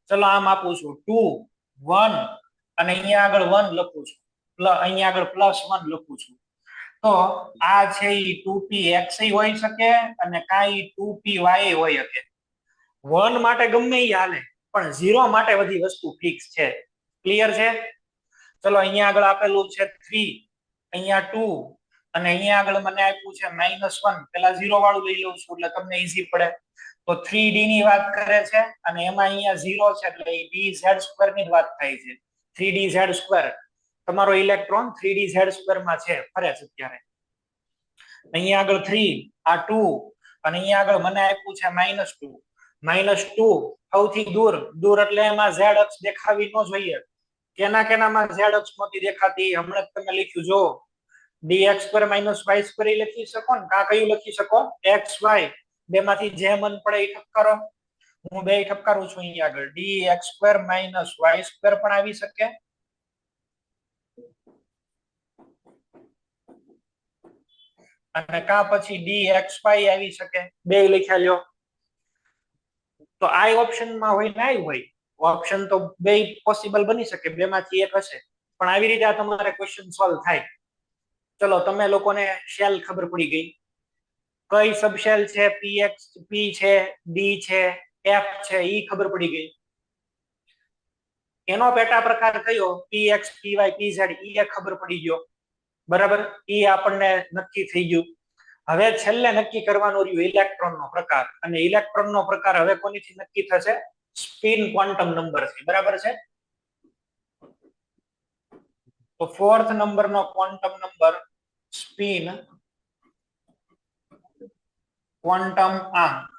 ચલો આમ આપું છું 2 1 અને અહીંયા આગળ 1 લખું છું, અહીંયા આગળ +1 લખું છું. તો આ છે ઈ 2px હોઈ શકે અને કાંઈ 2py હોઈ શકે. 1 માટે ગમે ઈ હાલે, પણ 0 માટે બધી વસ્તુ ફિક્સ છે. ક્લિયર છે? ચલો અહીંયા આગળ આપેલું છે 3, અહીંયા 2 અને અહીંયા આગળ મને આપ્યું છે -1. પેલા 0 વાળું લઈ લઉં છું એટલે તમને ઈઝી પડે. તો 3d ની વાત કરે છે અને એમાં અહીંયા 0 છે એટલે dz સ્ક્વેર ની જ વાત થાય છે. 3d(z²) તમારો ઇલેક્ટ્રોન 3d(z²) માં છે, ફરે છે અત્યારે. અહીંયા આગળ 3, આ 2, અને અહીંયા આગળ મને આપ્યું છે -2. -2 સૌથી દૂર એટલે એમાં z અક્ષ દેખાવી ન જોઈએ. કેનામાં z અક્ષ નહોતી દેખાતી, હમણાં જ તમે લખ્યું જો dx² - y² લખી શકો ને, કા કયું લખી શકો? xy. બેમાંથી જે મન પડે એ ઠપકારો. હું બે ઠપકારું છું અહીંયા આગળ. dx² - y² પણ આવી શકે, અને કા પછી dxy આવી શકે. બે લખ્યા લ્યો. તો આ ઓપ્શન માં હોય ને આ હોય. ઓપ્શન તો બે પોસિબલ બની શકે, બેમાંથી એક હશે. પણ આવી રીતે આ તમારે ક્વેશ્ચન સોલ્વ થાય. ચલો, તમે લોકોને શેલ ખબર પડી ગઈ. કઈ સબશેલ છે, px, p છે, d છે, f છે, ઈ ખબર પડી ગઈ. એનો પેટા પ્રકાર કયો? px, py, pz, ઈ ખબર પડી ગયો. બરાબર, ઈ આપણને નક્કી થઈ ગયું. હવે છેલ્લે નક્કી કરવાનું રહ્યું ઇલેક્ટ્રોન નો પ્રકાર. અને ઇલેક્ટ્રોન નો પ્રકાર હવે કોનીથી નક્કી થશે? સ્પિન ક્વોન્ટમ નંબર થી. બરાબર છે? તો 4th નંબરનો ક્વોન્ટમ નંબર સ્પિન ક્વોન્ટમ આંક.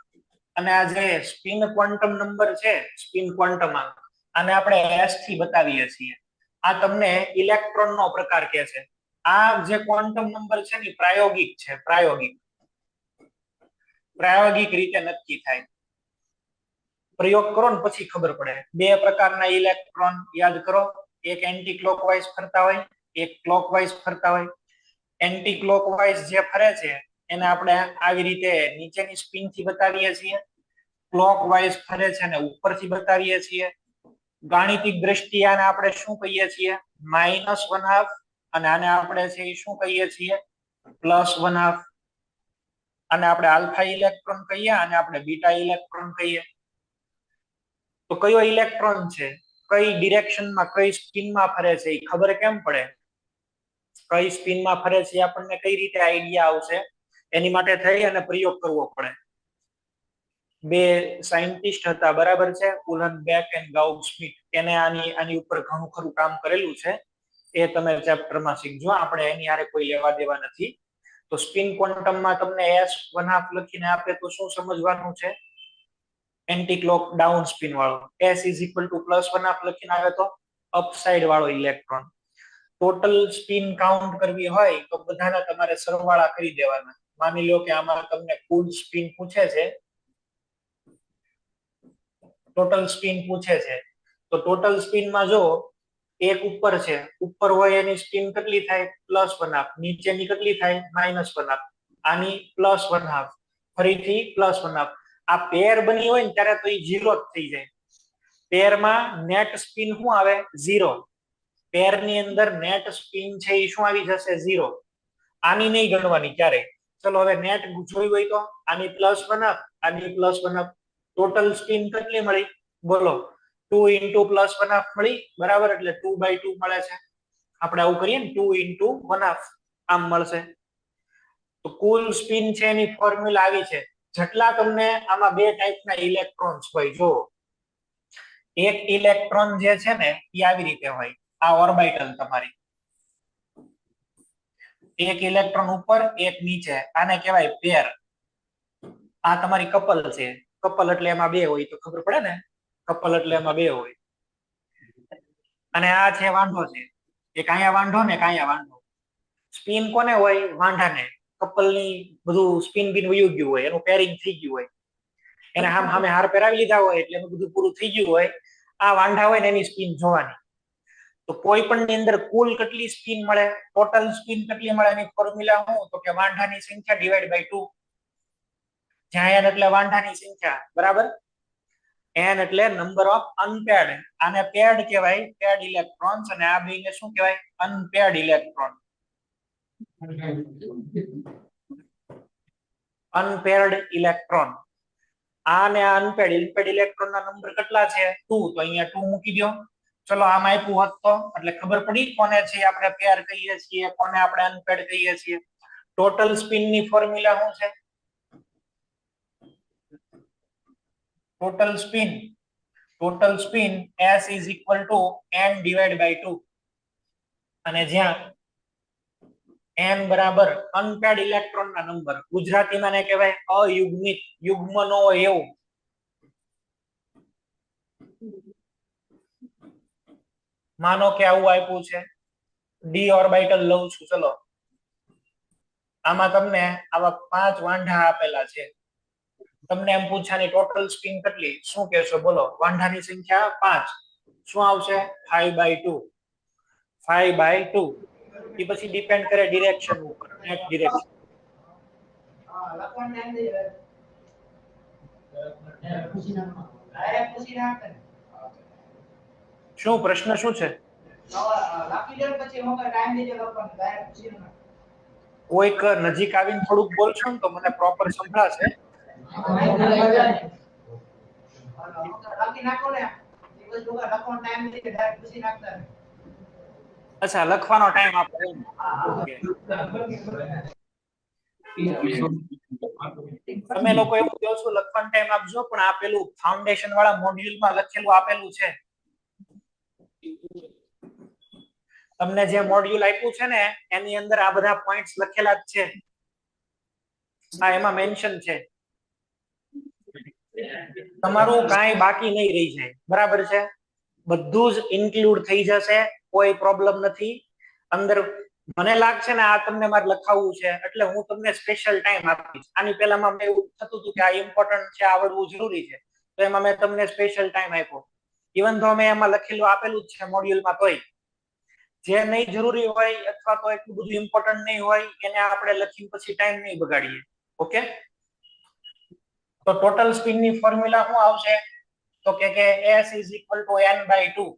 અને આ જે સ્પિન ક્વોન્ટમ નંબર છે, સ્પિન ક્વોન્ટમ આંક, આને આપણે s થી બતાવીએ છીએ. આ તમને ઇલેક્ટ્રોન નો પ્રકાર કહે છે. આ જે ક્વોન્ટમ નંબર છે ને પ્રાયોગિક છે. પ્રાયોગિક રીતે નક્કી થાય. પ્રયોગ કરો ને પછી ખબર પડે. બે પ્રકારના ઇલેક્ટ્રોન યાદ કરો. એક એન્ટી ક્લોકવાઇઝ ફરતા હોય, એક ક્લોકવાઇઝ ફરતા હોય. એન્ટી ક્લોકવાઇઝ જે ફરે છે એને આપણે આવી રીતે નીચેની સ્પિન થી બતાવીએ છીએ. ક્લોકવાઇઝ ફરે છે ને ઉપરથી બતાવીએ છીએ. ગાણિતિક દ્રષ્ટિએ આને આપણે શું કહીએ છીએ? -1/2. અને આને આપણે છે એ શું કહીએ છીએ? +1/2. આને આપણે આલ્ફા ઇલેક્ટ્રોન કહીએ, અને આપણે બીટા ઇલેક્ટ્રોન કહીએ. તો કયો ઇલેક્ટ્રોન છે, કઈ ડિરેક્શનમાં, કઈ સ્પિનમાં ફરે છે એ ખબર કેમ પડે? કઈ સ્પિનમાં ફરે છે આપણને કઈ રીતે આઈડિયા આવશે? એની માટે થઈ અને પ્રયોગ કરવો પડે. બે સાયન્ટિસ્ટ હતા, બરાબર છે, ઉલનબેક એન્ડ ગાઉડ-સ્મિટ. એને આની ઉપર ઘણું ખરું કામ કરેલું છે. એ તમે ચેપ્ટરમાં શીખજો, આપણે એની હારે કોઈ લેવા દેવા નથી. તો સ્પિન ક્વોન્ટમમાં તમને s1/2 લખીને આપે તો શું સમજવાનું છે? એન્ટી ક્લોક ડાઉન સ્પિન વાળો. s = +1/2 લખીને આવે તો અપસાઇડ વાળો ઇલેક્ટ્રોન. ટોટલ સ્પિન કાઉન્ટ કરવી હોય તો બધાના તમારે સરવાળા કરી દેવાના. માની લો કે આમાં તમને કુલ સ્પિન પૂછે છે, ટોટલ સ્પિન પૂછે છે, તો ટોટલ સ્પિનમાં જો એક ઉપર છે, ઉપર હોય એની સ્પિન કેટલી થાય? +1/2. નીચેની કેટલી થાય? -1/2. આની +1/2. ફરીથી +1/2. આ પેર બની હોય ને ત્યારે તો એ 0 જ થઈ જાય. પેરમાં નેટ સ્પિન શું આવે? 0. પેરની અંદર નેટ સ્પિન છે એ શું આવી જશે? 0. આની નહીં ગણવાની ક્યારે. ચલો હવે નેટ જોઈ હોય તો આની +1/2, આની +1/2. ટોટલ સ્પિન કેટલી મળી? બોલો. 2 × +1/2 મળી. બરાબર, એટલે 2/2 મળે છે. આપણે આવું કરીએ ને, 2 × 1/2 આમ મળશે. તો કુલ સ્પિન છે એની ફોર્મ્યુલા આવી છે. જેટલા તમને આમાં બે ટાઈપના ઇલેક્ટ્રોન્સ હોય, જો એક ઇલેક્ટ્રોન જે છે ને એ આવી રીતે હોય. આ ઓર્બિટલ તમારી, એક ઇલેક્ટ્રોન ઉપર, એક નીચે. આને કહેવાય પેર. આ તમારી કપલ છે. કપલ એટલે એમાં બે હોય તો ખબર પડે ને. કપલ એટલે એમાં બે હોય. અને આ છે વાંઢો છે. એક અહીંયા વાંઢો ને એક અહીંયા વાંઢો. સ્પિન કોને હોય? વાંઢાને. કપલની બધું સ્પિન બિન વયું ગયું હોય, એનું પેરિંગ થઈ ગયું હોય, એને સામે હાર પહેરાવી લીધા હોય એટલે એનું બધું પૂરું થઈ ગયું હોય. આ વાંઢા હોય ને એની સ્પિન જોવાની. તો કોઈ પણ ની અંદર કુલ કેટલી સ્પિન મળે? ટોટલ સ્પિન કેટલી મળે? એની ફોર્મ્યુલા શું? તો કે વાંઢાની સંખ્યા / 2. જ્યાં n એટલે વાંઢાની સંખ્યા, બરાબર. n એટલે નંબર ઓફ અનપેર્ડ. આને પેર્ડ કહેવાય, પેર્ડ ઇલેક્ટ્રોન્સ. અને આ બેને શું કહેવાય? Unpaired electron. Unpaired electron. આને અનપેર્ડ ઇલેક્ટ્રોન ના નંબર કેટલા છે? 2. તો અહીંયા 2 મૂકી દો. ચલો, આમ આપ્યું હોત તો એટલે ખબર પડી કોને છે આપણે પેર કહીએ છીએ, કોને આપણે અનપેર્ડ કહીએ છીએ. ટોટલ સ્પિન ની ફોર્મ્યુલા શું છે? Total spin total spin S is equal to n divided by 2 અને જ્યાં n બરાબર અનપેડ ઇલેક્ટ્રોન ના નંબર, ગુજરાતીમાં ને કહેવાય અયુગ્મિત, યુગ્મ નો હોય એવું. માનો કે આવું આપ્યું છે, ડી ઓર્બિટલ લઉં છું, ચલો આમાં તમને આવા 5 વાંઢા આપેલા છે, તમને એમ પૂછાની ટોટલ સ્પિન કેટલી, શું કહેશો બોલો? વાંઢાની સંખ્યા 5, શું આવશે? 5/2. 5/2 એ પછી ડિપેન્ડ કરે ડિરેક્શન ઉપર, નેટ ડિરેક્શન. શું પ્રશ્ન શું છે? કોઈક નજીક આવીને થોડુંક બોલશો ને તો મને પ્રોપર સંભળાશે. અચ્છા, લખવાનો ટાઈમ આપો. તમે લોકો એવું કહો છો લખવાનો ટાઈમ આપજો, પણ આ પેલું ફાઉન્ડેશન વાળા મોડ્યુલમાં લખેલું આપેલું છે. તમને જે મોડ્યુલ આપ્યું છે ને એની અંદર આ બધા પોઈન્ટ્સ લખેલા જ છે, આ એમાં મેન્શન છે. તમારું કાંઈ બાકી નહીં રહી જાય, બરાબર છે? બધું જ ઇન્ક્લુડ થઈ જશે, કોઈ પ્રોબ્લેમ નથી. અંદર મને લાગશે ને આ તમને મારે લખાવવું છે એટલે હું તમને સ્પેશિયલ ટાઈમ આપીશ. આની પહેલામાં મેં એવું થતું હતું કે આ ઇમ્પોર્ટન્ટ છે, આવડવું જરૂરી છે, તો એમાં મેં તમને સ્પેશિયલ ટાઈમ આપ્યો. ઇવન તો મેં એમાં લખેલું આપેલું જ છે મોડ્યુલમાં, તોય જે નહીં જરૂરી હોય અથવા તો એટલું બધું ઇમ્પોર્ટન્ટ નહીં હોય એને આપણે લખીને પછી ટાઈમ નહીં બગાડીએ. ઓકે, તો ટોટલ સ્પિન ની ફોર્મ્યુલા શું આવશે? તો કે S is equal to n/2.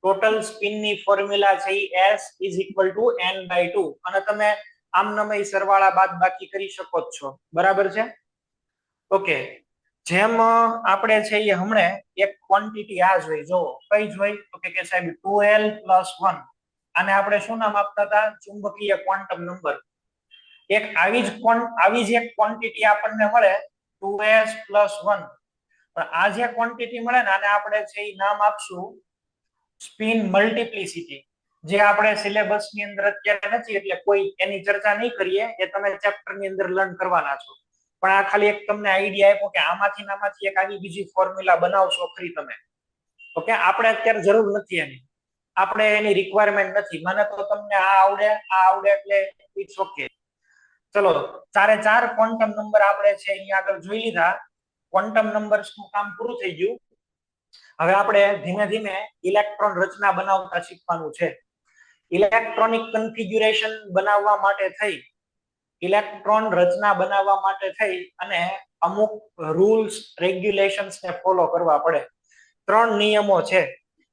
Total spin ની ફોર્મ્યુલા છે S is equal to n/2 અને તમે આમનામ સરવાળા બાદબાકી કરી શકો છો, બરાબર છે? ઓકે, જેમ આપણે છે એ હમણે એક ક્વોન્ટિટી આ જોઈ, જો કઈ જોઈ? તો કે સાહેબ 2l + 1, આને આપણે શું નામ આપતા હતા? ચુંબકીય ક્વોન્ટમ નંબર. એક આવી જ એક ક્વોન્ટિટી આપણને મળે 2s + 1, પણ આ જે ક્વોન્ટિટી મળે ને આને આપણે છે એ નામ આપશું સ્પિન મલ્ટિપ્લિસિટી. જે આપણે સિલેબસ ની અંદર અત્યારે નથી એટલે કોઈ એની ચર્ચા નહીં કરીએ, એ તમે ચેપ્ટર ની અંદર લર્ન કરવાના છો. પણ આ ખાલી એક તમને આઈડિયા આપ્યો કે આમાંથી એક આવી બીજી ફોર્મ્યુલા બનાવશો ખરી તમે. ઓકે, આપણે અત્યારે જરૂર નથી એની, આપણે એની રિક્વાયરમેન્ટ નથી. મને તો તમને આ આવડે એટલે ઇટ્સ ઓકે. ચલો, 4 ક્વોન્ટમ નંબર આપણે છે અહીંયા આગળ જોઈ લીધા. ક્વોન્ટમ નંબર્સ નું કામ પૂરું થઈ ગયું. હવે આપણે ધીમે ધીમે ઇલેક્ટ્રોન રચના બનાવતા શીખવાનું છે. ઇલેક્ટ્રોનિક કન્ફિગ્યુરેશન બનાવવા માટે થઈ, ઇલેક્ટ્રોન રચના બનાવવા માટે થઈ અને અમુક રૂલ્સ રેગ્યુલેશન્સ ને ફોલો કરવા પડે. 3 નિયમો છે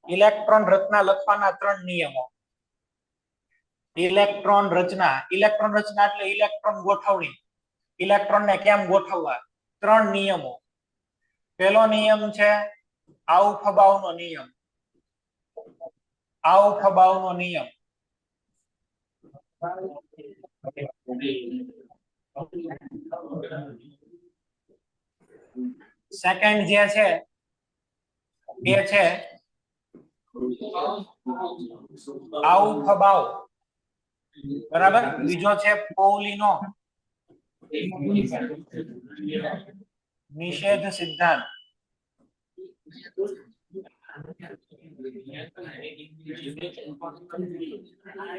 ઇલેક્ટ્રોન રચના લખવાના. 3 નિયમો. ઇલેક્ટ્રોન રચના એટલે ઇલેક્ટ્રોન ગોઠવણી, ઇલેક્ટ્રોન ને કેમ ગોઠવવા. 3 નિયમો. પહેલો નિયમ છે આઉફબાઉનો નિયમ. આઉફબાઉનો નિયમ. સેકન્ડ જે છે એ છે આઉફબાઉ, બરાબર? બીજો છે પૌલીનો નિષેધ સિદ્ધાંત.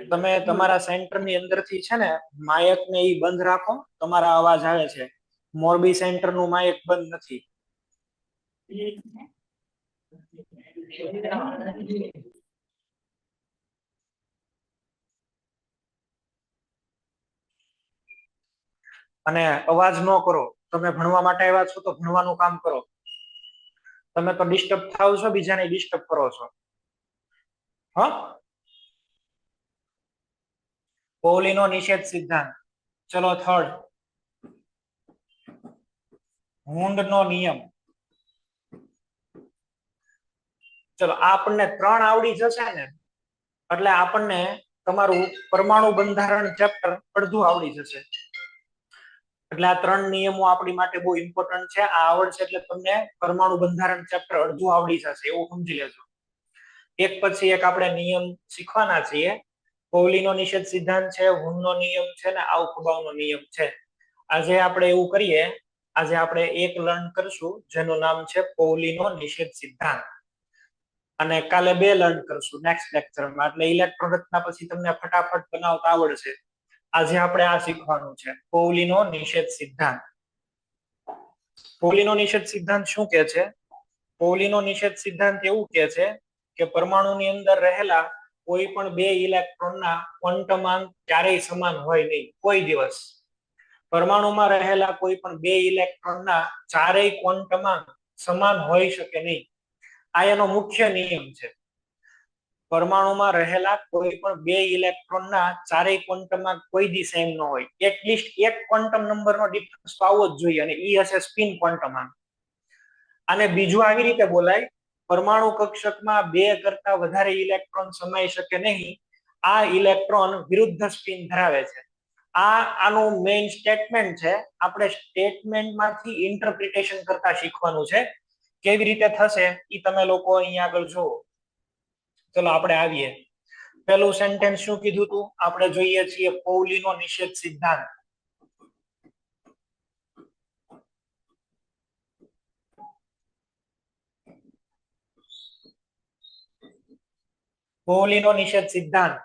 તમે તમારા સેન્ટર ની અંદર થી છે ને માયક ને ઈ બંધ રાખો, તમારા અવાજ આવે છે. મોરબી સેન્ટર નું માયક બંધ નથી. અને અવાજ ન કરો. તમે ભણવા માટે આવ્યા છો તો ભણવાનું કામ કરો. તમે તો ડિસ્ટર્બ થાવ છો, બીજાને ડિસ્ટર્બ કરો છો. હા, પૌલીનો નિષેધ સિદ્ધાંત. ચલો, થર્ડ મુંડનો નિયમ. ચલો, આપણને 3 આવડી જશે ને એટલે આપણને તમારું પરમાણુ બંધારણ ચેપ્ટર અડધું આવડી જશે. એટલે આ ત્રણ નિયમો આપણી માટે બહુ ઇમ્પોર્ટન્ટ છે. આ આવડશે એટલે તમને પરમાણુ બંધારણ ચેપ્ટર અડધું આવડી જશે એવું સમજી લેજો. એક પછી એક આપણે નિયમ શીખવાના છીએ. પૌલીનો નિષેધ સિદ્ધાંત છે, હુનનો નિયમ છે ને આઉફબાઉનો નિયમ છે. આજે આપણે એવું કરીએ, આજે આપણે એક લર્ન કરશું જેનું નામ છે પૌલીનો નિષેધ સિદ્ધાંત, અને કાલે બે લર્ન કરશું નેક્સ્ટ લેક્ચરમાં. એટલે ઇલેક્ટ્રોન રચના પછી તમને ફટાફટ બનાવતા આવડશે. આજે આપણે આ શીખવાનું છે, પૌલીનો નિષેધ સિદ્ધાંત. પૌલીનો નિષેધ સિદ્ધાંત શું કે છે? પૌલીનો નિષેધ સિદ્ધાંત એવું કે છે કે પરમાણુની અંદર રહેલા કોઈ પણ બે ઇલેક્ટ્રોનના ક્વોન્ટમાંક ક્યારેય સમાન હોય નહીં, કોઈ દિવસ. પરમાણુમાં રહેલા કોઈ પણ બે ઇલેક્ટ્રોનના ચારેય ક્વોન્ટમાંક સમાન હોઈ શકે નહીં. આ એનો મુખ્ય નિયમ છે. પરમાણુમાં રહેલા કોઈ પણ બે ઇલેક્ટ્રોનના ચારેય ક્વોન્ટમાંક કોઈ દી સેમ ન હોય. એટલીસ્ટ એક ક્વોન્ટમ નંબરનો ડિફરન્સ તો આવવો જ જોઈએ, અને ઈ હશે સ્પિન ક્વોન્ટમાંક. અને બીજું આવી રીતે બોલાય, પરમાણુ કક્ષકમાં બે કરતા વધારે ઇલેક્ટ્રોન સમાઈ શકે નહીં. આ ઇલેક્ટ્રોન વિરુદ્ધ સ્પિન ધરાવે છે. આનું મેઇન સ્ટેટમેન્ટ છે. આપણે સ્ટેટમેન્ટમાંથી ઇન્ટરપ્રિટેશન કરતા શીખવાનું છે. કેવી રીતે થશે એ તમે લોકો અહીંયા આગળ જુઓ. ચલો આપણે આવીએ. પહેલું સેન્ટેન્સ શું કીધું હતું? આપણે જોઈએ છીએ પૌલીનો નિષેધ સિદ્ધાંત. પૌલીનો નિષેધ સિદ્ધાંત.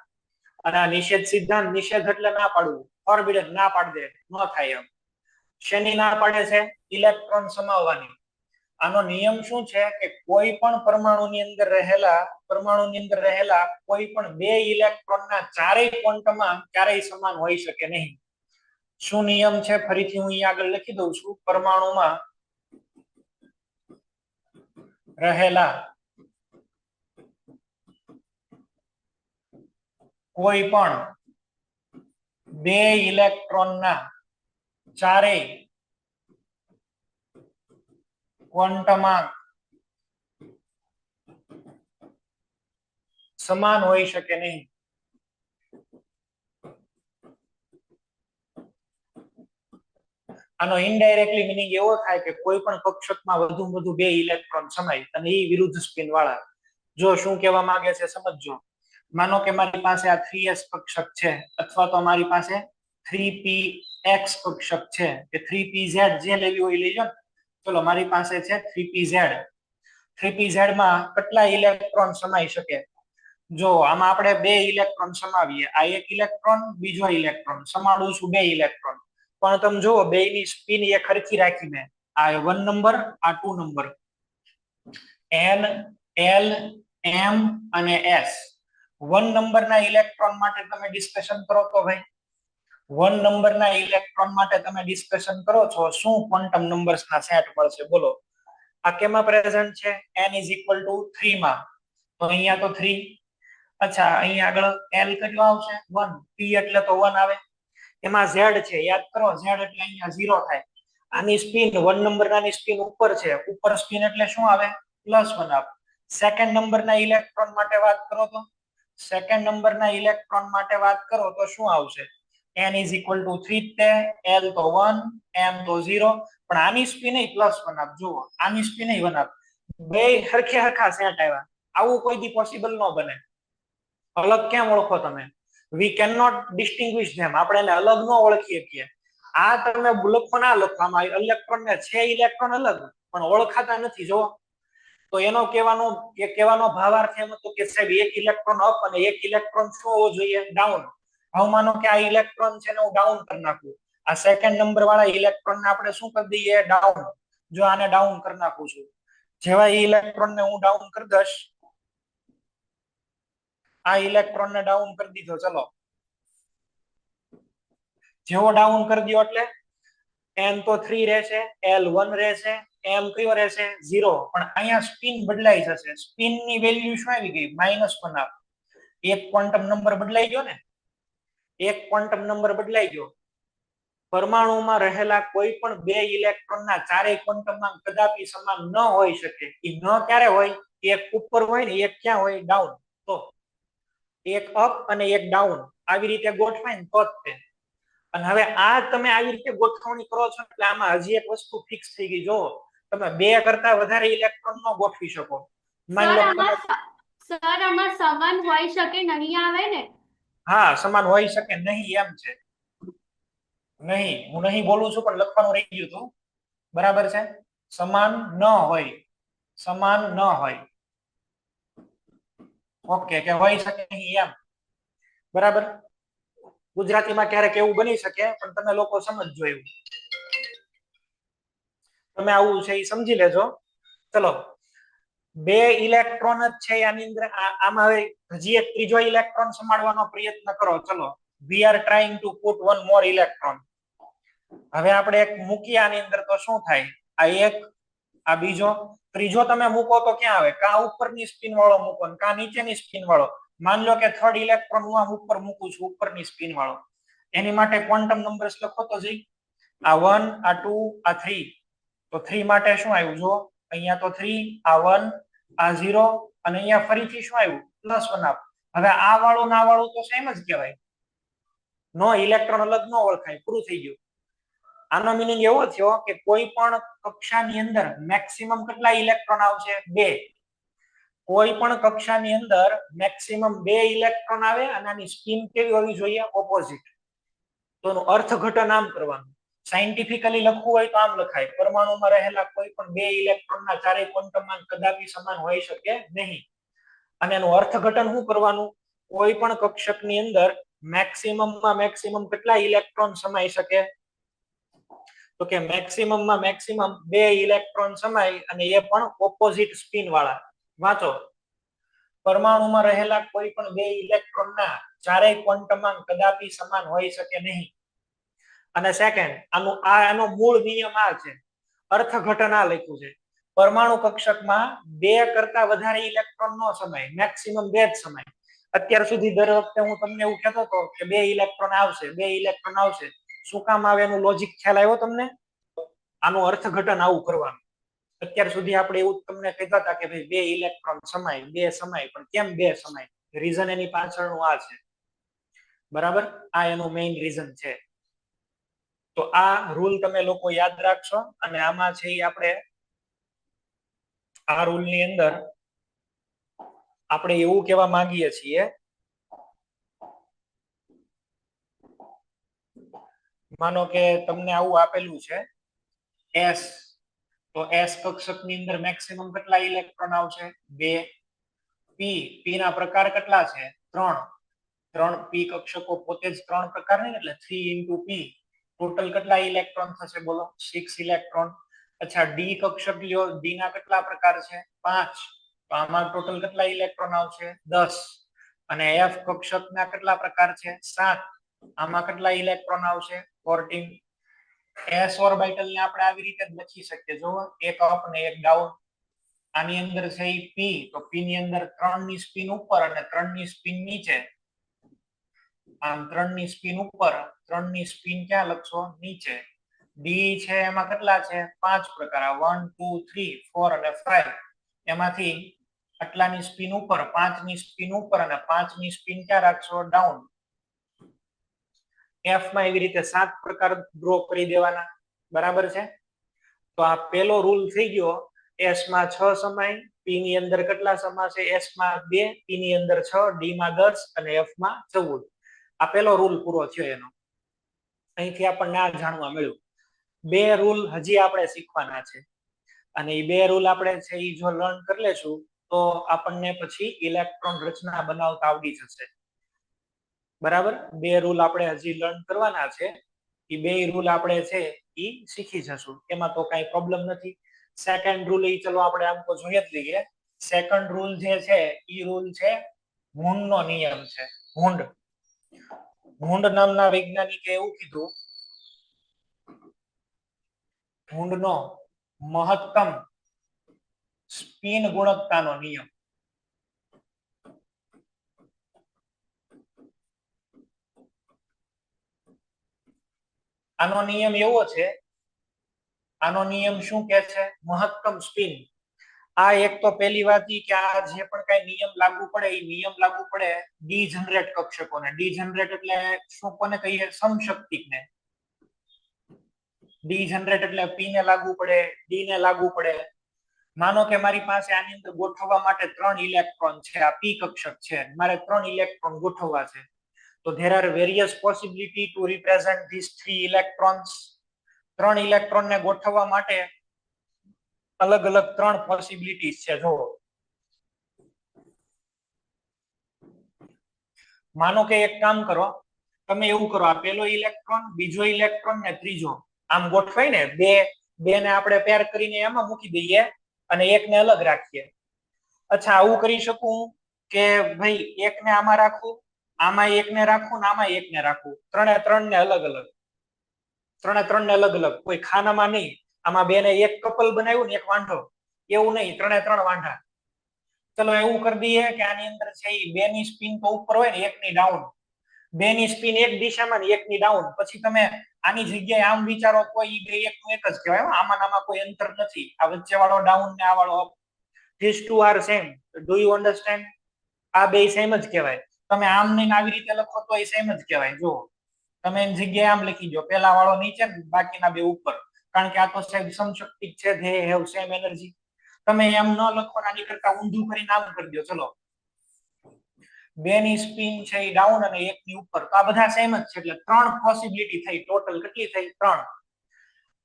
અને આ નિષેધ સિદ્ધાંત, નિષેધ એટલે ના પાડવું, ફોરબિડન, ના પાડ દે, ન થાય એમ. શેની ના પાડે છે? ઇલેક્ટ્રોન સમાવવાની. આનો નિયમ શું છે કે કોઈ પણ પરમાણુની અંદર રહેલા કોઈ પણ બે ઇલેક્ટ્રોનના ચારેય ક્વોન્ટમાં ક્યારેય સમાન હોઈ શકે નહીં. શું નિયમ છે? ફરીથી હું અહીંયા આગળ લખી દઉં છું. પરમાણુમાં રહેલા કોઈ પણ બે ઇલેક્ટ્રોનના ચારેય ક્વોન્ટમાંક સમાન હોઈ શકે નહીં. આનો ઇનડાયરેક્ટલી મીનિંગ એવો થાય કે કોઈ પણ કક્ષકમાં વધુ બે ઇલેક્ટ્રોન સમાય અને એ વિરુદ્ધ સ્પિન વાળા. જો શું કહેવા માંગે છે સમજજો. માનો કે મારી પાસે આ 3s કક્ષક છે, અથવા તો મારી પાસે 3px કક્ષક છે, કે 3pz જે લેવી હોય લેજો. ચલો મારી પાસે છે 3pz. 3pz માં કેટલા ઇલેક્ટ્રોન સમાઈ શકે? જો આમાં આપણે બે ઇલેક્ટ્રોન સમાવીએ, આ એક ઇલેક્ટ્રોન, બીજો ઇલેક્ટ્રોન, સમાડું છું બે ઇલેક્ટ્રોન. પણ તમે જુઓ બેની સ્પિન એક સરખી રાખીને, આ 1 નંબર, આ 2 નંબર, n, l, m અને s. 1 નંબરના ઇલેક્ટ્રોન માટે તમે ડિસ્કશન કરો તો ભાઈ, 1 નંબરના ઇલેક્ટ્રોન માટે તમે ડિસ્કશન કરો છો, શું ક્વોન્ટમ નંબર્સના સેટ મળશે? બોલો. આ કેમાં પ્રેઝન્ટ છે? n = 3 માં. તો અહીંયા તો 3. અચ્છા, અહીંયા આગળ l કેટલો આવશે? 1. p એટલે તો 1 આવે. એમાં z છે, યાદ કરો, z એટલે અહીંયા 0 થાય. આની સ્પિન 1 નંબરની સ્પિન ઉપર છે, ઉપર સ્પિન એટલે શું આવે? +1 આવે. સેકન્ડ નંબરના ઇલેક્ટ્રોન માટે વાત કરો તો, સેકન્ડ નંબરના ઇલેક્ટ્રોન માટે વાત કરો તો શું આવશે? n = 3 તે, l તો 1, m તો 0. પણ આની સ્પિન +1 આપ જુઓ, આની સ્પિન 1 આપ. બે હરખા સેટ આવ્યા. આવું કોઈ દી પોસિબલ ન બને. અલગ કેમ ઓળખો તમે? વી કેન નોટ ડિસ્ટિંગ્વિશ ધેમ. આપણે એને અલગ ન ઓળખી શકીએ. આ તમે લખો ના લખવામાં ઇલેક્ટ્રોન ને છે, ઇલેક્ટ્રોન અલગ પણ ઓળખાતા નથી. જો તો એનો કહેવાનો ભાવાર્થ એમ હતો કે સાહેબ એક ઇલેક્ટ્રોન અપ અને એક ઇલેક્ટ્રોન શું હોવો જોઈએ? ડાઉન. હવે માનો કે આ ઇલેક્ટ્રોન છે ને હું ડાઉન કરી નાખું, આ સેકન્ડ નંબર વાળા ઇલેક્ટ્રોન ને આપણે શું કરી દઈએ? ડાઉન. જો આને ડાઉન કરી નાખું છું, જેવા ઇલેક્ટ્રોન ને હું ડાઉન કરી દઈશ, આ ઇલેક્ટ્રોન ને ડાઉન કરી દીધો. ચલો, જેવો ડાઉન કરી દો એટલે n તો 3 રહેશે, l 1 રહેશે, m કયો રહેશે? 0. પણ અહીંયા સ્પિન બદલાઈ જશે. સ્પિન ની વેલ્યુ શું આવી ગઈ? -1 આપ. એક ક્વોન્ટમ નંબર બદલાઈ ગયો ને, એક ક્વોન્ટમ નંબર બદલાઈ ગયો. પરમાણુમાં રહેલા કોઈ પણ બે ઇલેક્ટ્રોનના ચારેય ક્વોન્ટમમાં કદાપી સમાન ન હોઈ શકે. એ ન ક્યારે હોય? એક ઉપર હોય ને એક ક્યાં હોય? ડાઉન. તો એક અપ અને એક ડાઉન આવી રીતે ગોઠવાય ને તો જ તે. અને હવે આ તમે આવી રીતે ગોઠવણી કરો છો એટલે આમાં હજી એક વસ્તુ ફિક્સ થઈ ગઈ. જો તમે 2 કરતા વધારે ઇલેક્ટ્રોન નો ગોઠવી શકો. માની લો તમે સર આમાં સમાન હોઈ શકે નહીં આવે ને? હા સમાન હોઈ શકે નહીં એમ છે. નહીં હું નહીં બોલું છું પણ લખવાનું રહી ગયું હતું. બરાબર છે. સમાન ન હોય, સમાન ન હોય. ઓકે કે હોઈ શકે નહીં એમ. બરાબર. ગુજરાતીમાં ક્યારેક એવું બની શકે પણ તમે લોકો સમજજો એવું. તમે આવું છે એ સમજી લેજો. ચલો 2 ઇલેક્ટ્રોન જ છે આની અંદર. આમાં હવે હજી એક ત્રીજો ઇલેક્ટ્રોન સમાડવાનો પ્રયત્ન કરો. ચલો we are trying to put one more electron. હવે આપણે એક મૂકીએ આની અંદર તો શું થાય? આ એક, આ બીજો, ત્રીજો તમે મૂકો તો ક્યાં આવે? કા ઉપરની સ્પિન વાળો મૂકો ને કા નીચેની સ્પિન વાળો. માન લો કે થર્ડ ઇલેક્ટ્રોન હું આમ ઉપર મૂકું છું, ઉપરની સ્પિન વાળો. એની માટે ક્વોન્ટમ નંબર્સ લખો તો જઈ. આ 1, આ 2, આ 3. તો 3 માટે શું આવ્યું? જો અહીંયા તો 3, આ 1, આ 0 અને અહીંયા ફરીથી શું આવ્યું? +1 હવે આ વાળું ના વાળું તો સેમ જ કહેવાય. નો ઇલેક્ટ્રોન અલગ ન ઓળખાય. પૂરું થઈ ગયું. આનો મીનિંગ એવો થયો કે કોઈ પણ કક્ષાની અંદર મેક્સિમમ કેટલા ઇલેક્ટ્રોન આવશે? 2. કોઈ પણ કક્ષાની અંદર મેક્સિમમ 2 ઇલેક્ટ્રોન આવે અને આની સ્પિન કેવી હોવી જોઈએ? ઓપોઝિટ. તો એનું અર્થઘટન આમ કરવાનું. સાયન્ટિફિકલી લખવું હોય તો આમ લખાય: પરમાણુમાં રહેલા કોઈ પણ 2 ઇલેક્ટ્રોનના ચારેય ક્વોન્ટમમાં કદાપી સમાન હોઈ શકે નહીં. અને એનું અર્થઘટન શું કરવાનું? કોઈ પણ કક્ષકની અંદર મેક્સિમમમાં મેક્સિમમ કેટલા ઇલેક્ટ્રોન સમાઈ શકે? તો કે મેક્સિમમમાં મેક્સિમમ 2 ઇલેક્ટ્રોન સમાય અને એ પણ ઓપોઝિટ સ્પિન વાળા. વાંચો: પરમાણુમાં રહેલા કોઈ પણ 2 ઇલેક્ટ્રોનના ચારેય ક્વોન્ટમમાં કદાપી સમાન હોઈ શકે નહીં. અને સેકન્ડ, આનો મૂળ નિયમ આ છે. અર્થઘટન આ લખ્યું છે: પરમાણુ કક્ષકમાં 2 કરતા વધારે ઇલેક્ટ્રોન નો સમાય, મેક્સિમમ 2 જ સમાય. અત્યાર સુધી દર વખતે હું તમને એવું કહેતો હતો કે 2 ઇલેક્ટ્રોન આવશે, 2 ઇલેક્ટ્રોન આવશે. શું કામ આવે એનું લોજિક ખ્યાલ આવ્યો તમને? આનું અર્થઘટન આવું કરવાનું. અત્યાર સુધી આપણે એવું તમને કહેતા હતા કે ભાઈ 2 ઇલેક્ટ્રોન સમાય, 2 સમાય. પણ કેમ 2 સમાય? રીઝન એની પાછળનું આ છે. બરાબર. આ એનું મેઇન રીઝન છે. તો આ રૂલ તમે લોકો યાદ રાખશો. અને આમાં છે આપણે આ રૂલ ની અંદર આપણે એવું કહેવા માંગીએ છીએ, માનો કે તમને આવું આપેલું છે S. તો S કક્ષકની અંદર મેક્સિમમ કેટલા ઇલેક્ટ્રોન આવશે? 2. P ના પ્રકાર કેટલા છે? 3 P કક્ષકો પોતે જ 3 પ્રકારની, એટલે 3 × P. ટોટલ કેટલા ઇલેક્ટ્રોન થશે? બોલો. 6 ઇલેક્ટ્રોન. અચ્છા, D કક્ષક લ્યો. D ના કેટલા પ્રકાર છે? 5. તો આમાં ટોટલ કેટલા ઇલેક્ટ્રોન આવશે? 10. અને F કક્ષકના કેટલા પ્રકાર છે? 7. આમાં કેટલા ઇલેક્ટ્રોન આવશે? 14. S ઓર્બિટલ ને આપણે આવી રીતે જ લખી શકીએ. જો એક અપ ને એક ડાઉન. આની અંદર છે P. તો P ની અંદર 3 ની સ્પિન ઉપર અને 3 ની સ્પિન નીચે. આમ 3 ની સ્પિન ઉપર, 3 ની સ્પિન ક્યાં લખશો? નીચે. D છે એમાં કેટલા છે? 5 પ્રકાર. 1, 2, 3, 4 અને 5. એમાંથી આટલાની સ્પિન ઉપર, 5 ની સ્પિન ઉપર અને 5 ની સ્પિન ક્યાં રાખશો? ડાઉન. F માં એવી રીતે 7 પ્રકાર ડ્રો કરી દેવાના. બરાબર છે. તો આ પહેલો રૂલ થઈ ગયો. S માં 6 સમાય, P ની અંદર કેટલા સમાશે? S માં 2, P ની અંદર 6, D માં 10 અને F માં 14. આ પહેલો રૂલ પૂરો થયો એનો. અહીંથી આપણને આ જાણવા મળ્યું. 2 રૂલ હજી આપણે શીખવાના છે. અને એ 2 રૂલ આપણે છે એ જો લર્ન કરી લેશું તો આપણને પછી ઇલેક્ટ્રોન રચના બનાવતા આવડી જશે. બરાબર. 2 રૂલ આપણે હજી લર્ન કરવાના છે. એ 2 રૂલ આપણે છે એ શીખી જશું. એમાં તો કઈ પ્રોબ્લેમ નથી. સેકન્ડ રૂલ એ ચલો આપણે આમ તો જોઈએ જ લઈએ. સેકન્ડ રૂલ જે છે એ રૂલ છે હુન્ડનો નિયમ છે. હુન્ડ. હુન્ડ નામના વૈજ્ઞાનિકે એવું કીધું, હુન્ડનો મહત્તમ સ્પિન ગુણવત્તાનો નિયમ. આનો નિયમ એવો છે, આનો નિયમ શું કે છે? મહત્તમ સ્પિન. આ એક તો પહેલી વાત ઈ કે આ જે પણ કઈ નિયમ લાગુ પડે એ નિયમ લાગુ પડે ડીજનરેટ કક્ષકોને. ડીજનરેટ એટલે શું કોને કહીએ? સમશક્તિકને. ડીજનરેટ એટલે પી ને લાગુ પડે, ડી ને લાગુ પડે. માનો કે મારી પાસે આની અંદર ગોઠવવા માટે 3 ઇલેક્ટ્રોન છે, આ પી કક્ષક છે, મારે 3 ઇલેક્ટ્રોન ગોઠવવા છે. તો there are various possibility to represent these 3 electrons. 3 electron ને ગોઠવવા માટે અલગ અલગ 3 પોસિબિલિટીઝ છે. જો માનો કે એક કામ કરો, તમે એવું કરો, આ પહેલો ઇલેક્ટ્રોન, બીજો ઇલેક્ટ્રોન ને ત્રીજો આમ ગોઠવાય ને, બે ને આપણે પેર કરીને એમાં મૂકી દઈએ અને એકને અલગ રાખીએ. અચ્છા, આવું કરી શકું કે ભાઈ એકને આમાં રાખું, આમાં એકને રાખું ને આમાં એકને રાખું, ત્રણે ત્રણ ને અલગ અલગ, ત્રણે ત્રણ ને અલગ અલગ, કોઈ ખાનામાં નહીં. આમાં બે ને એક કપલ બનાવ્યું ને એક વાંઢો, એવું નહીં, ત્રણે ત્રણ વાંઢા. ચલો એવું કરી દઈએ કે આની અંદર છે બે ની સ્પિન તો ઉપર હોય ને એકની ડાઉન, બે ની સ્પિન એક દિશામાં ને એકની ડાઉન. પછી તમે આની જગ્યાએ આમ વિચારો તો એ બે એકનું એક જ કહેવાય. આમાં કોઈ અંતર નથી. આ વચ્ચે વાળો ડાઉન ને આ વાળો up, these two are same. Do you understand? આ બે સેમ જ કહેવાય. તમે આમ નહીં આવી રીતે લખો તો એ સેમ જ કહેવાય. જો તમે એની જગ્યાએ આમ લખી દો, પેલા વાળો નીચે ને બાકીના બે ઉપર, કારણ કે આ તો સાહેબ સમશક્તિક છે, they have same energy. તમે એમ ન લખો, આની કરતા ઊંધું કરીને આમ કરી દો. ચલો, બે ની સ્પિન છે એ ડાઉન અને એક ની ઉપર, તો આ બધા સેમ જ છે. એટલે 3 પોસિબિલિટી થઈ. ટોટલ કેટલી થઈ? 3.